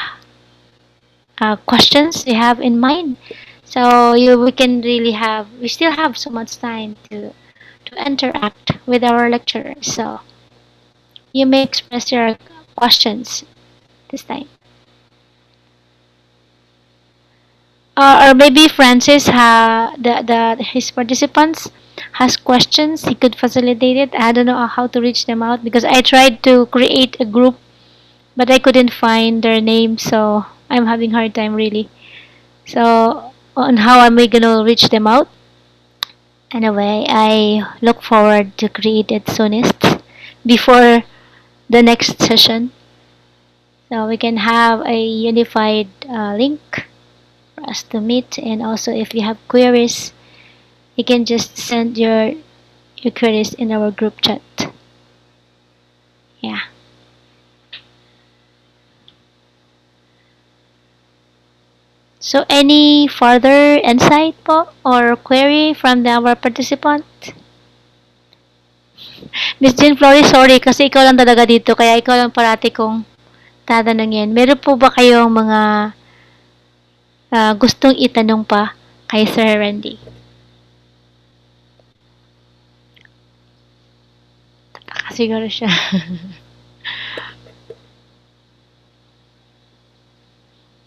questions you have in mind. So we can really we still have so much time to interact with our lecturers. So you may express your questions this time. Or maybe Francis, the his participants has questions. He could facilitate it. I don't know how to reach them out because I tried to create a group, but I couldn't find their name. So I'm having hard time really. So on how am I gonna reach them out? Anyway, I look forward to create it soonest before the next session. So we can have a unified link for us to meet, and also if you have queries, you can just send your queries in our group chat. Yeah. So any further insight po or query from our participant? Miss Jean Flores, sorry kasi ikaw lang talaga dito kaya ikaw lang parati kong tatanungin. Meron po ba kayong mga gustong itanong pa kay Sir Randy? Baka siguro siya.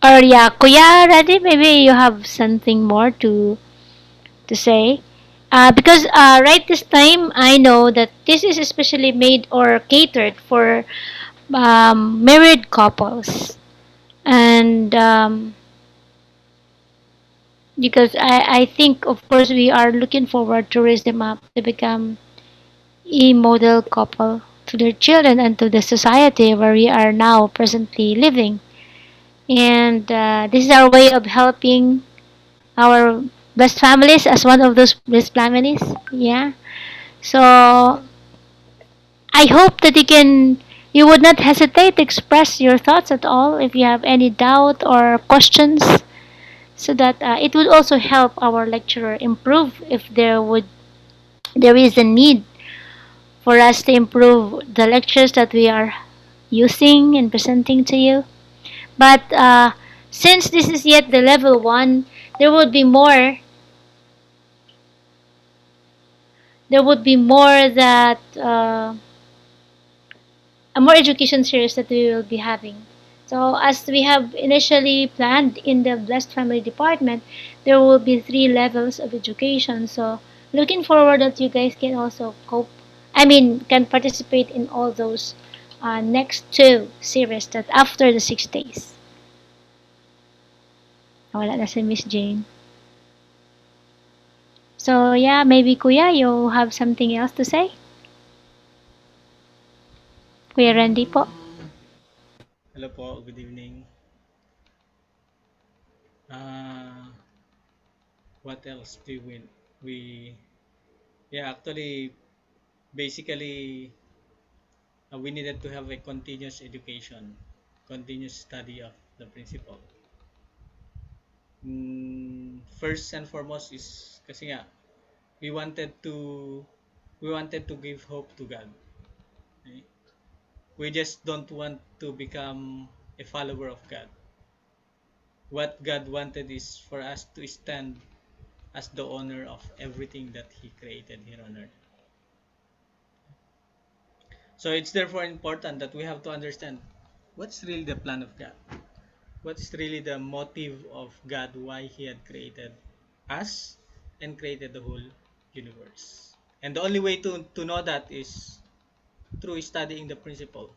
Or yeah, Kuya Randy, maybe you have something more to say. Because right this time, I know that this is especially made or catered for married couples. And because I think, of course, we are looking forward to raise them up to become a model couple to their children and to the society where we are now presently living. And this is our way of helping our blessed families as one of those blessed families. Yeah. So I hope that you would not hesitate to express your thoughts at all if you have any doubt or questions, so that it would also help our lecturer improve if there is a need for us to improve the lectures that we are using and presenting to you. But since this is yet the level one, there would be more. There would be more that a more education series that we will be having. So as we have initially planned in the Blessed Family Department, there will be 3 levels of education. So looking forward that you guys can also cope. I mean, can participate in all those next 2 series that after the 6 days. Wala na si Miss Jane. So yeah, maybe Kuya, you have something else to say? Kuya Randy po. Hello po, good evening. Uh, what else do we yeah, actually basically we needed to have a continuous education, continuous study of the principle. First and foremost is kasi nga we wanted to we wanted to give hope to God. Okay? We just don't want to become a follower of God. What God wanted is for us to stand as the owner of everything that He created here on earth. So it's therefore important that we have to understand what's really the plan of God. What's really the motive of God why He had created us and created the whole universe. And the only way to know that is through studying the principle.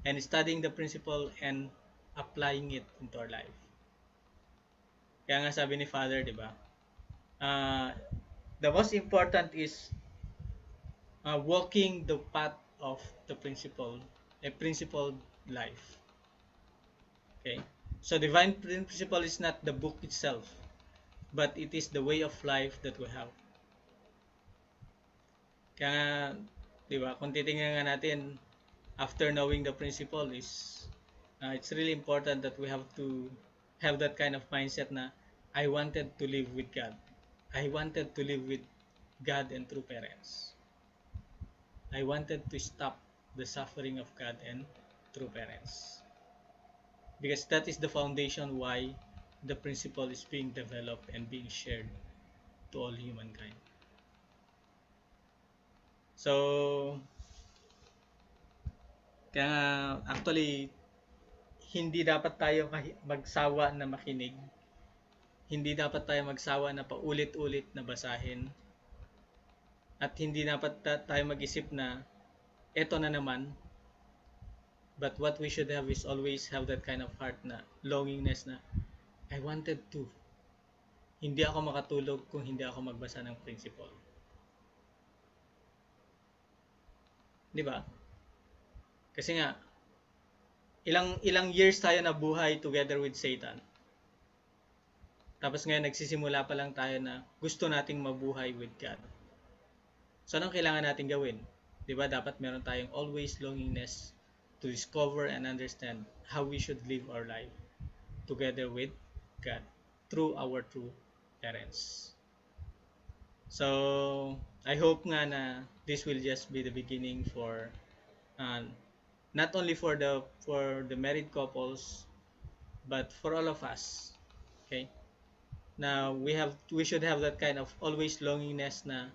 And studying the principle and applying it into our life. Kaya nga sabi ni Father, di ba? The most important is walking the path of the principle, a principled life. Okay? So divine principle is not the book itself, but it is the way of life that we have. Kaya nga, di ba, kung titingnan nga natin, after knowing the principle is, it's really important that we have to have that kind of mindset na, I wanted to live with God. I wanted to live with God and true parents. I wanted to stop the suffering of God and true parents. Because that is the foundation why the principle is being developed and being shared to all humankind. So, kaya actually, hindi dapat tayo magsawa na makinig. Hindi dapat tayo magsawa na paulit-ulit na basahin. At hindi dapat tayo mag-isip na eto na naman. But what we should have is always have that kind of heart na longingness na I wanted to. Hindi ako makatulog kung hindi ako magbasa ng principle. Di ba? Kasi nga, ilang years tayo na buhay together with Satan. Tapos ngayon nagsisimula pa lang tayo na gusto nating mabuhay with God. So anong kailangan natin gawin? 'Di ba? Dapat meron tayong always longingness to discover and understand how we should live our life together with God through our true parents. So, I hope nga na this will just be the beginning for not only for the married couples but for all of us. Okay? Now, we should have that kind of always longingness na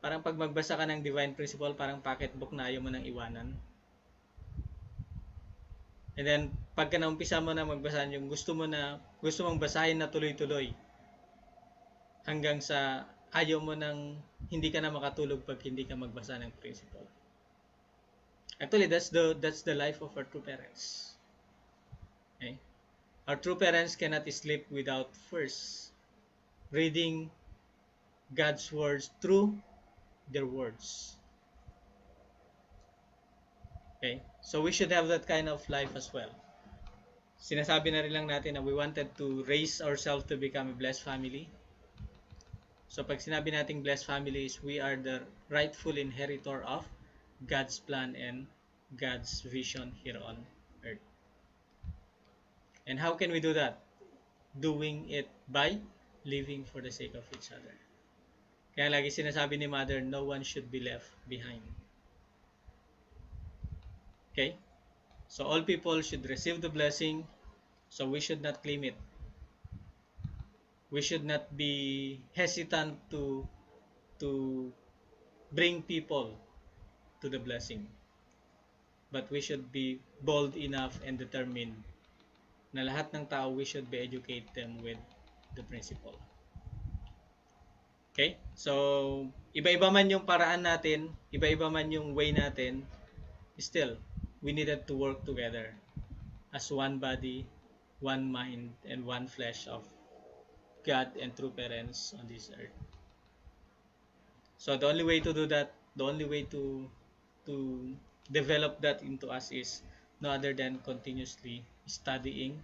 parang pag magbasa ka ng divine principle, parang pocketbook na ayaw mo nang iwanan. And then, pagka naumpisa mo na magbasa yung gusto mong basahin na tuloy-tuloy hanggang sa ayaw mo nang hindi ka na makatulog pag hindi ka magbasa ng principle. Actually, that's the life of our true parents. Okay? Our true parents cannot sleep without first reading God's words through their words. Okay? So we should have that kind of life as well. Sinasabi na rin lang natin na we wanted to raise ourselves to become a blessed family. So pag sinabi nating blessed families, we are the rightful inheritor of God's plan and God's vision here on earth. And how can we do that? Doing it by living for the sake of each other. Kaya lagi sinasabi ni Mother, no one should be left behind. Okay? So all people should receive the blessing, so we should not claim it. We should not be hesitant to bring people to the blessing. But we should be bold enough and determined na lahat ng tao, we should be educate them with the principle. Okay? So, iba-iba man yung paraan natin, iba-iba man yung way natin, still, we needed to work together as one body, one mind, and one flesh of God and true parents on this earth. So the only way to do that, the only way to develop that into us is no other than continuously studying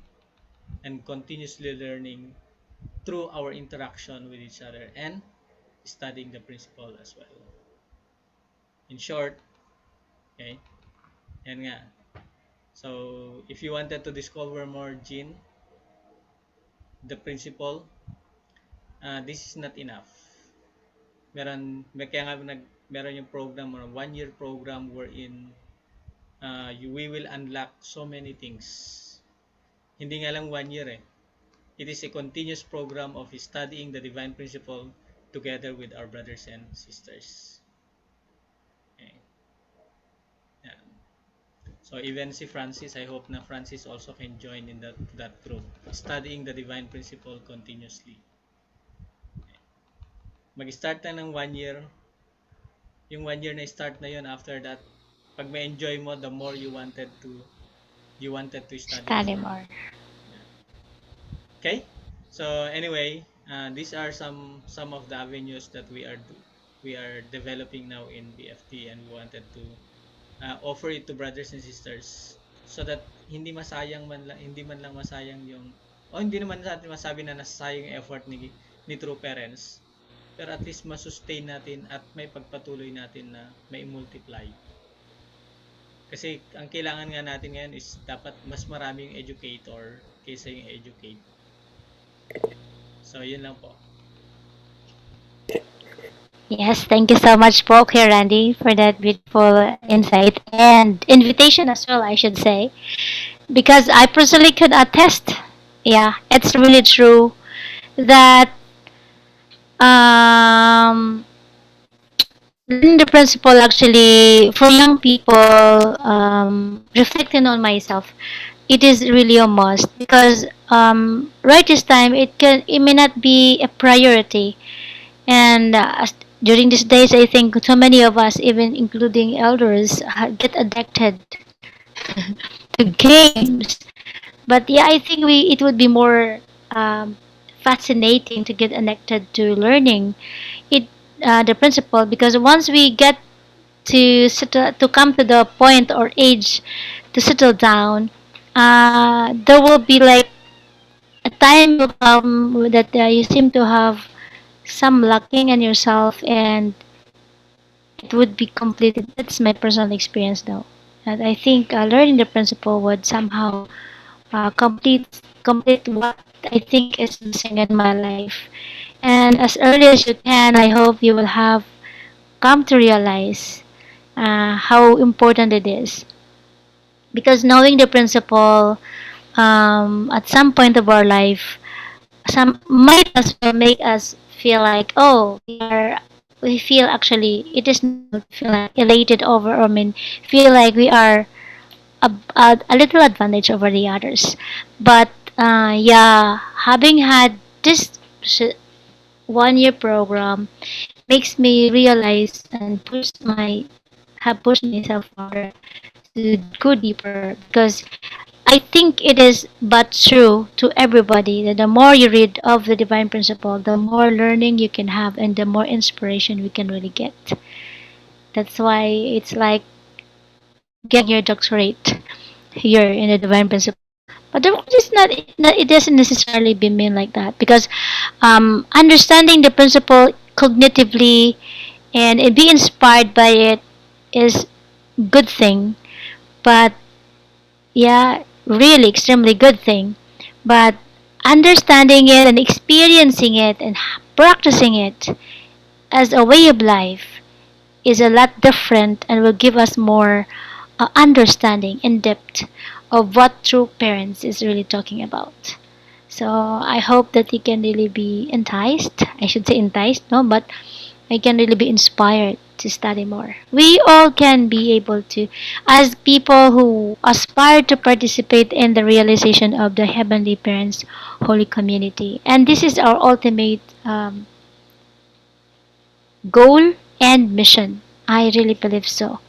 and continuously learning through our interaction with each other and studying the principle as well. In short, okay, yan nga. So, if you wanted to discover more, Jean, the principle, this is not enough. Kaya nga meron yung program or 1 year program wherein we will unlock so many things. Hindi nga lang 1 year eh. It is a continuous program of studying the divine principle together with our brothers and sisters. Okay. Yan. So even si Francis, I hope na Francis also can join in that group, studying the divine principle continuously. Mag-start na ng 1 year. Yung 1 year na start na yun, after that, pag ma-enjoy mo, the more you wanted to study Study more. more. Okay? So anyway, these are some of the avenues that we are developing now in BFT, and we wanted to offer it to brothers and sisters so that hindi man lang masayang yung hindi naman natin masabi na nasayang yung effort ni true parents, pero at least masustain natin at may pagpatuloy natin na may multiply. Kasi ang kailangan nga natin ngayon is dapat mas marami yung educator kaysa yung educate. So yun lang po. Yes, thank you so much po, Kuya Randy, for that beautiful insight and invitation as well, I should say. Because I personally could attest, yeah, it's really true that um, learning the principle actually for young people, reflecting on myself, it is really a must because right this time it may not be a priority. And during these days, I think so many of us, even including elders, get addicted to games. But yeah, I think it would be more fascinating to get connected to learning it the principle, because once we get to come to the point or age to settle down, there will be like a time will come that you seem to have some lacking in yourself, and it would be completed. That's my personal experience, though. And I think learning the principle would somehow complete what I think is missing in my life. And as early as you can, I hope you will have come to realize how important it is. Because knowing the principle at some point of our life, some might as well make us feel like, oh, we feel actually it is normal to feel like elated over, or I mean feel like we are a little advantage over the others. But yeah, having had this 1 year program makes me realize and push myself further to go deeper, because I think it is but true to everybody that the more you read of the divine principle, the more learning you can have and the more inspiration we can really get. That's why it's like getting your doctorate here in the divine principle. But it doesn't necessarily be mean like that, because understanding the principle cognitively and be inspired by it is good thing. But yeah, really extremely good thing. But understanding it and experiencing it and practicing it as a way of life is a lot different and will give us more understanding in depth of what true parents is really talking about. So I hope that you can really be enticed. I should say enticed, no, but I can really be inspired to study more. We all can be able to, as people who aspire to participate in the realization of the Heavenly Parents Holy Community. And this is our ultimate goal and mission. I really believe so.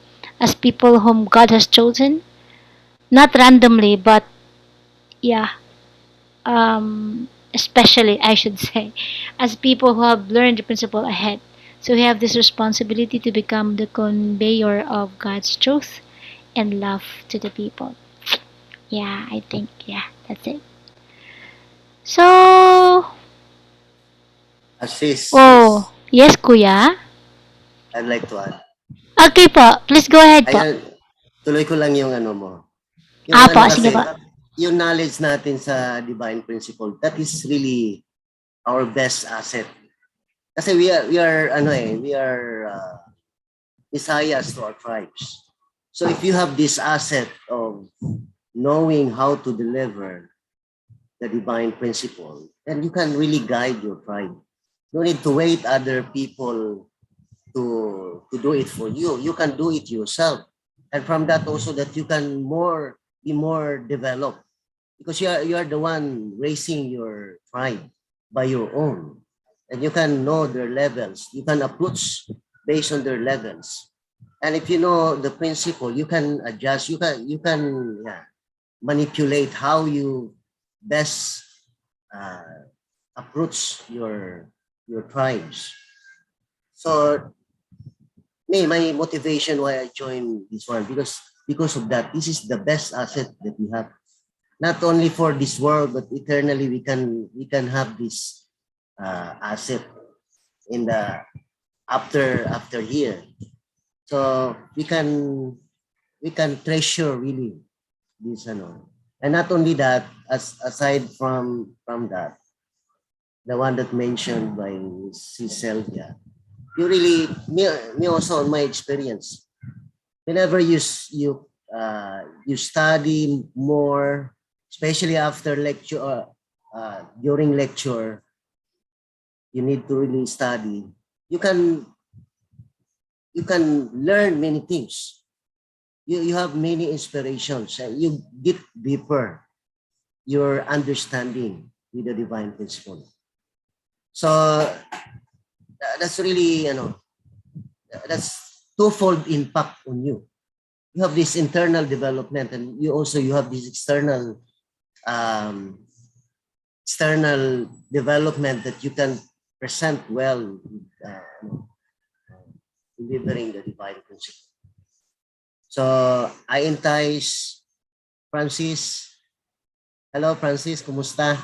As people whom God has chosen, not randomly, but yeah, especially I should say, as people who have learned the principle ahead. So we have this responsibility to become the conveyor of God's truth and love to the people. Yeah, I think, yeah, that's it. So, Sis, oh, yes, Kuya. I'd like to add. Okay po, please go ahead po. Ayan, tuloy ko lang yung ano mo. Yung Po, ano sige kasi, po. yung knowledge natin sa divine principle, that is really our best asset. Kasi we are messiahs to our tribes. So if you have this asset of knowing how to deliver the divine principle, then you can really guide your tribe. No need to wait other people to do it for you. You can do it yourself. And from that also that you can be more developed because you are the one raising your tribe by your own. And you can know their levels. You can approach based on their levels. And if you know the principle, you can adjust. You can manipulate how you best uh, approach your tribes. So my motivation why I joined this one because of that. This is the best asset that we have. Not only for this world, but eternally we can have this asset in the after here. So we can treasure really this and not only that, aside from that, the one that mentioned by Sis Sylvia, you really me also on my experience. Whenever you study more, especially after lecture, during lecture, you need to really study. You can you can learn many things. You have many inspirations. You get deeper your understanding with the divine principle. So that's really that's twofold impact on you. You have this internal development, and you have this um, external development that you can present well, delivering the divine principle. So I entice Francis. Hello, Francis. Kumusta?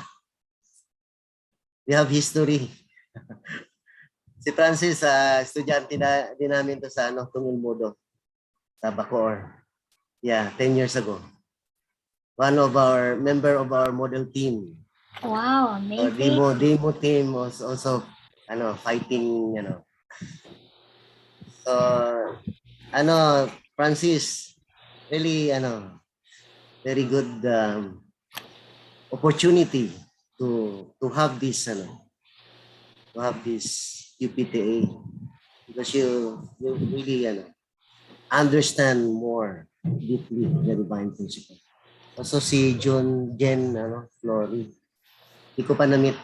We have history. Si Francis, estudyante din namin to sa Tungilmodo, sa Bacoor. Yeah, 10 years ago. One of our member of our model team. Wow, amazing. Demo team was also fighting, So Francis, really very good opportunity to have this UPTA because you really understand more deeply the divine principle. Also si Jen Flory. Hindi ko pa na-meet.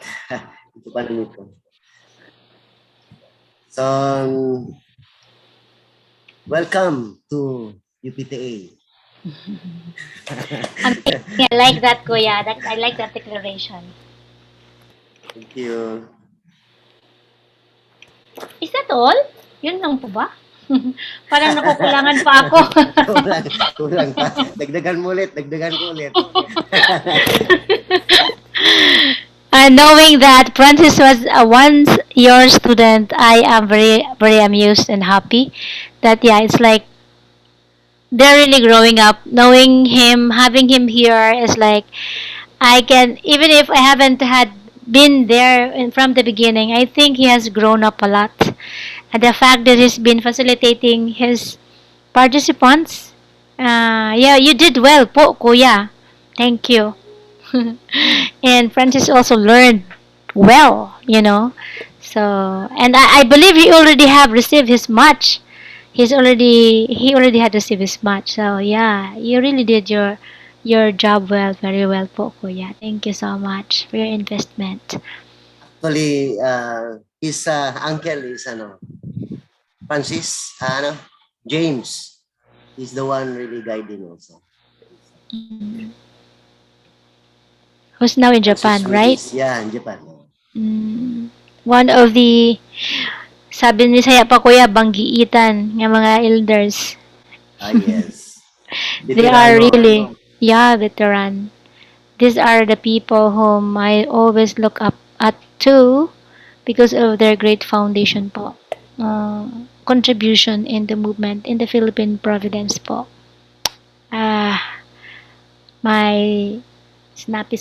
Hindi ko pa na-meet ko. So, welcome to UPTA. I like that, Kuya. I like that declaration. Thank you. Is that all? Yun lang po ba? Parang nakukulangan pa ako. Kulang pa. Dagdagan ko ulit. Knowing that Francis was once your student, I am very, very amused and happy that, yeah, it's like they're really growing up. Knowing him, having him here is like, I can, even if I haven't had been there from the beginning, I think he has grown up a lot. And the fact that he's been facilitating his participants, yeah, you did well po, Kuya. Thank you. And Francis also learned well, So, and I believe he already have received his match. He already had received his match. So yeah, you really did your job well, very well po, Kuya. Thank you so much for your investment. Actually, his uncle is Francis, James. He's the one really guiding also. Who's now in Francis Japan, right? Yeah, in Japan. One of the, sabi ni Saya pa, Kuya, banggiitan ng mga elders. Yes. They are really, yeah, veteran. These are the people whom I always look up at to because of their great foundation po. Contribution in the movement in the Philippine Providence po. My Snappy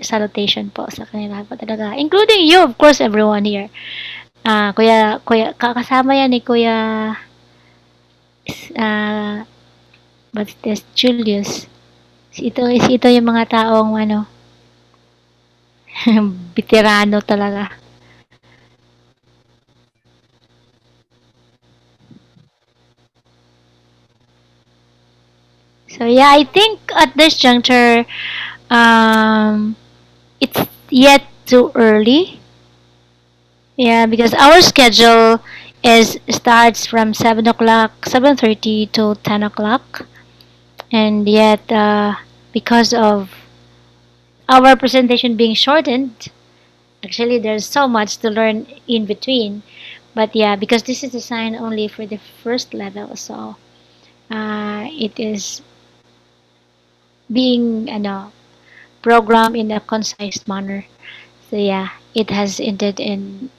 salutation po sa kanila po talaga. Including you, of course, everyone here. Kakasama yan ni Kuya, ah, what's this, Julius. Si ito yung mga taong, veterano talaga. So yeah, I think at this juncture, it's yet too early. Yeah, because our schedule is starts from 7 o'clock, 7:30 to 10 o'clock, and yet because of our presentation being shortened, actually there's so much to learn in between. But yeah, because this is designed only for the first level, so it is being programmed in a concise manner. So yeah, it has ended in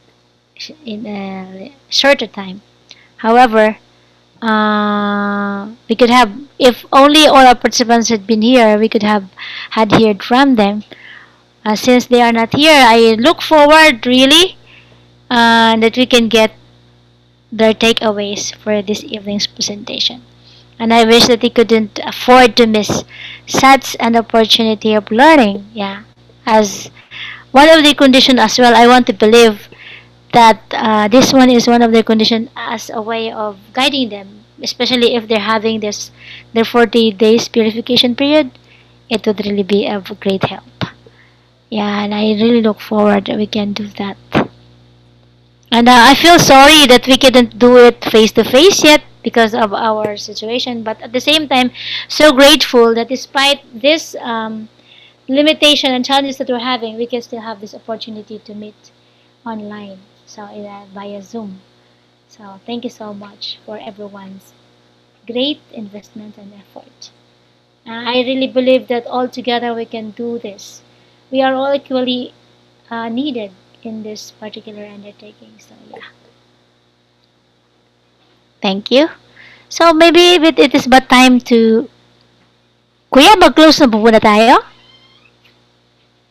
a shorter time. However, we could have, if only all our participants had been here, we could have had heard from them. Since they are not here, I look forward really that we can get their takeaways for this evening's presentation. And I wish that they couldn't afford to miss such an opportunity of learning. Yeah, as one of the conditions as well, I want to believe that this one is one of their conditions as a way of guiding them, especially if they're having this their 40 days purification period. It would really be of great help. Yeah, and I really look forward that we can do that. And I feel sorry that we couldn't do it face to face yet because of our situation, but at the same time, so grateful that despite this limitation and challenges that we're having, we can still have this opportunity to meet online, so via Zoom. So thank you so much for everyone's great investment and effort. I really believe that all together we can do this. We are all equally needed in this particular undertaking. So yeah, thank you. So maybe it is but time to, Kuya, mag-close na po muna tayo?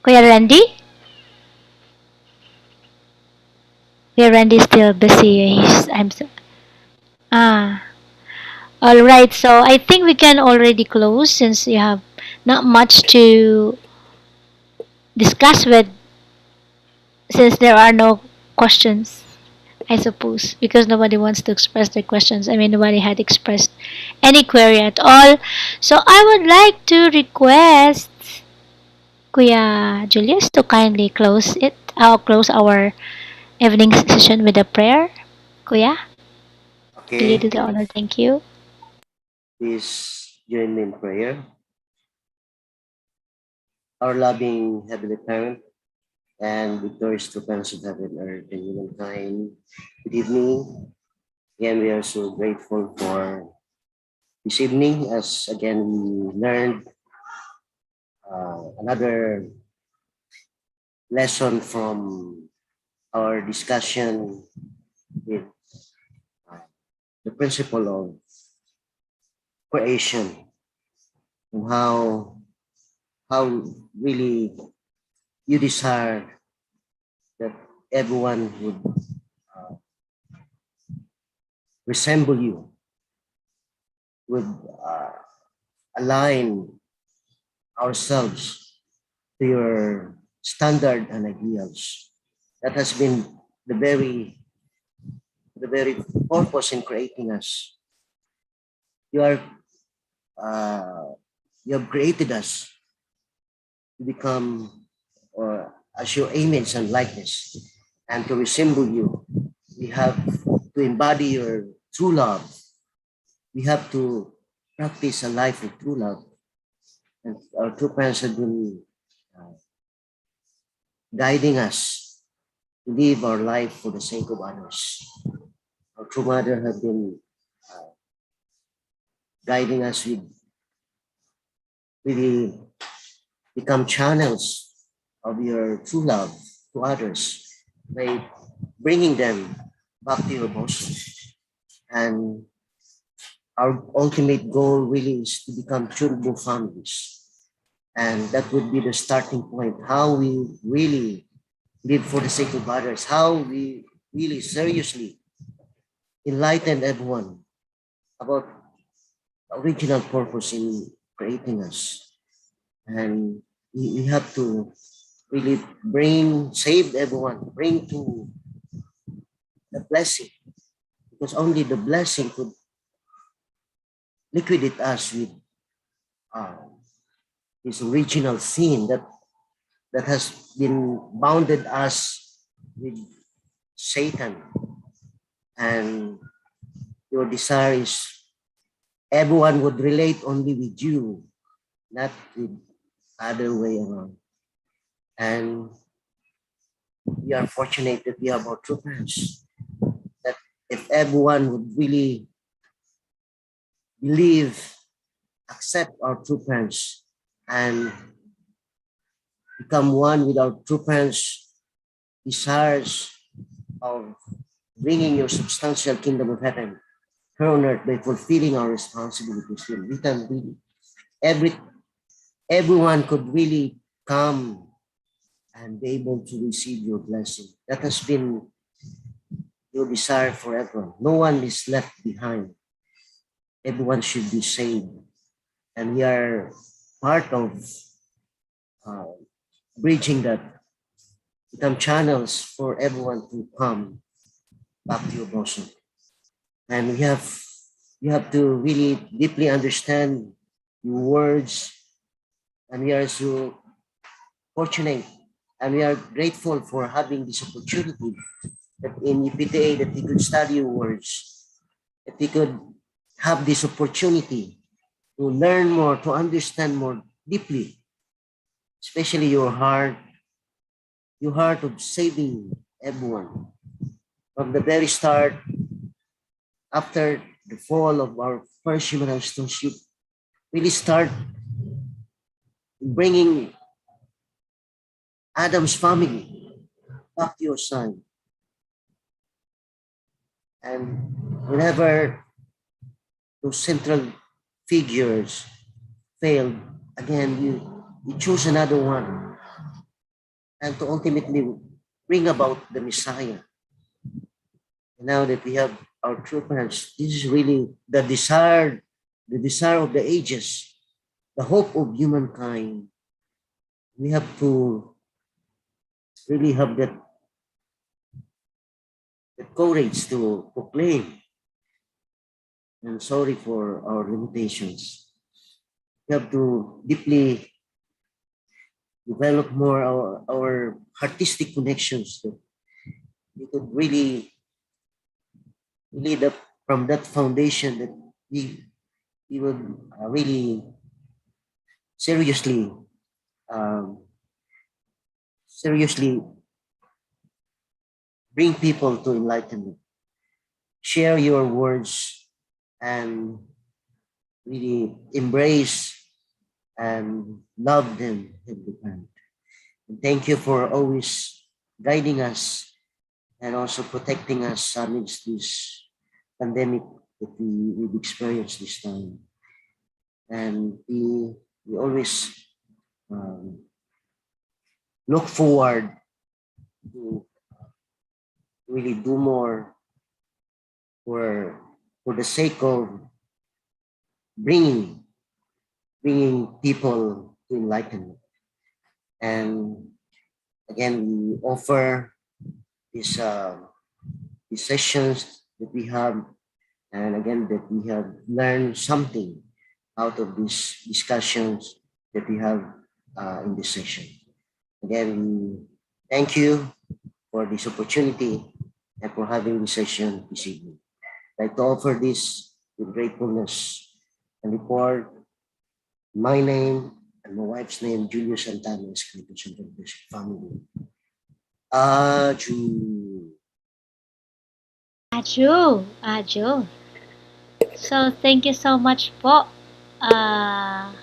Kuya Randy? Kuya Randy is still busy. Ah, all right. So I think we can already close since you have not much to discuss with, since there are no questions. I suppose because nobody wants to express their questions. I mean, nobody had expressed any query at all. So I would like to request Kuya Julius to kindly close it. I'll close our evening session with a prayer. Kuya, will you Okay, do the honor? Thank you. please join me in prayer. Our loving Heavenly Parent and victorious to parents of heaven, earth, and humankind. Good evening. Again, we are so grateful for this evening as again we learned another lesson from our discussion with uh, the principle of creation and how really you desire that everyone would uh, resemble you, would align ourselves to your standard and ideals. That has been the very the very purpose in creating us. You are uh, you have created us to become or as your image and likeness and to resemble you. We have to embody your true love. We have to practice a life of true love. And our true parents have been uh, guiding us to live our life for the sake of others. Our true mother have been uh, guiding us with really become channels of your true love to others by bringing them back to your bosom. And our ultimate goal really is to become true families And that would be the starting point, how we really live for the sake of others, how we really seriously enlighten everyone about the original purpose in creating us. And we have to really save everyone, bring to the blessing, because only the blessing could liquidate us with uh, this original sin that has been bounded us with Satan. And your desire is everyone would relate only with you, not with other way around. And we are fortunate that we have our true friends. That if everyone would really believe, accept our true friends, and become one with our true friends' desires of bringing your substantial kingdom of heaven here on earth by fulfilling our responsibilities, then we can really every everyone could really come and be able to receive your blessing. That has been your desire forever. No one is left behind. Everyone should be saved. And we are part of uh, bridging that, become channels for everyone to come back to your bosom. And you have to really deeply understand your words. And we are so fortunate and we are grateful for having this opportunity that in UPTA that we could study your words, that we could have this opportunity to learn more, to understand more deeply, especially your heart of saving everyone. From the very start, after the fall of our first human ancestorship, really start bringing Adam's family back to your son. And whenever those central figures failed, again, you choose another one and to ultimately bring about the Messiah. And now that we have our true parents, this is really the desire of the ages, the hope of humankind. We have to really have that courage to proclaim. And sorry for our limitations. We have to deeply develop more our artistic connections that we could really lead up from that foundation that we would really seriously um, seriously bring people to enlightenment. Share your words and really embrace and love them in the hand. And thank you for always guiding us and also protecting us amidst this pandemic that we've experienced this time. And we always um, look forward to really do more for the sake of bringing people to enlightenment. And again, we offer these these sessions that we have, and again that we have learned something out of these discussions that we have in this session. Again, we thank you for this opportunity and for having this session this evening. I'd like to offer this with gratefulness and report my name and my wife's name, Julius Santana, Escritos and Bishop family. Aju. Ajo, ajo. So, thank you so much po, all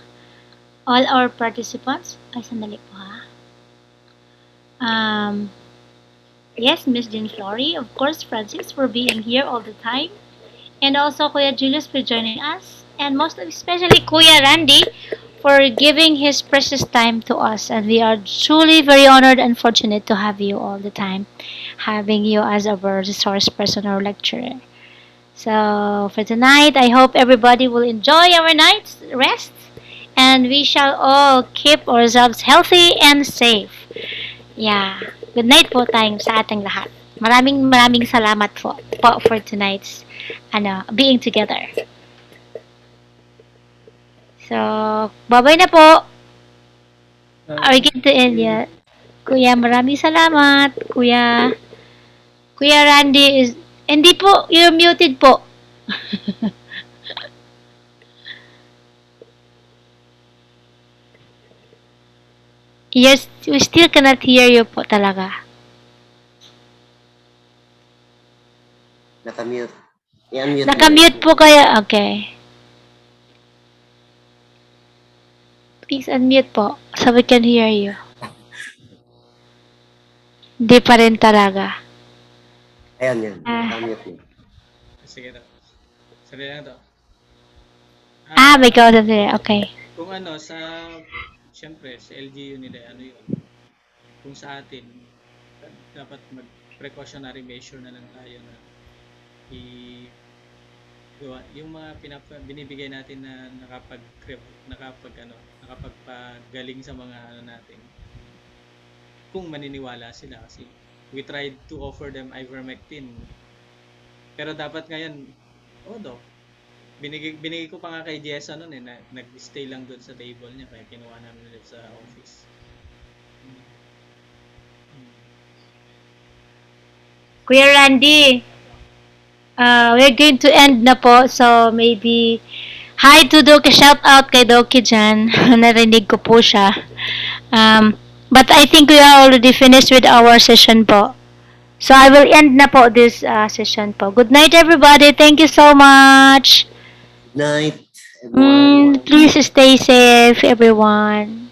our participants. Ay, sandali po ha. Um, yes, Miss Jean Flory, of course, Francis, for being here all the time. And also Kuya Julius for joining us. And most especially Kuya Randy for giving His precious time to us. And we are truly very honored and fortunate to have you all the time, having you as our resource person or lecturer. So for tonight, I hope everybody will enjoy our night's rest and we shall all keep ourselves healthy and safe. Yeah. Good night po tayong sa ating lahat. Maraming salamat po for tonight's being together. So, bye-bye na po. Are we going to end yet? Kuya, maraming salamat. Kuya Randy is... Hindi po, you're muted po. Yes, we still cannot hear you po talaga. Nakamute. I-unmute mo. Nakamute po kaya. Okay. Please unmute po so we can hear you. Hindi pa rin talaga. Ayan yun. Nakamute mo. Sige daw. Sabi lang to. May kausap sila. Okay. Kung siyempre, sa LGU nila, yun. Kung sa atin, dapat mag-precautionary measure na lang tayo na yung mga binibigay natin na nakapagpagaling sa mga natin. Kung maniniwala sila kasi we tried to offer them ivermectin. Pero dapat ngayon, Doc, binigay ko pa nga kay Jessa noon na nag-stay lang doon sa table niya kaya kinuha namin ulit sa office. Kuya Randy, we're going to end na po. So, maybe, hi to Doki. Shout out kay Doki dyan. Narinig ko po siya. But I think we are already finished with our session po. So, I will end na po this session po. Good night, everybody. Thank you so much. Night, everyone. Please stay safe, everyone.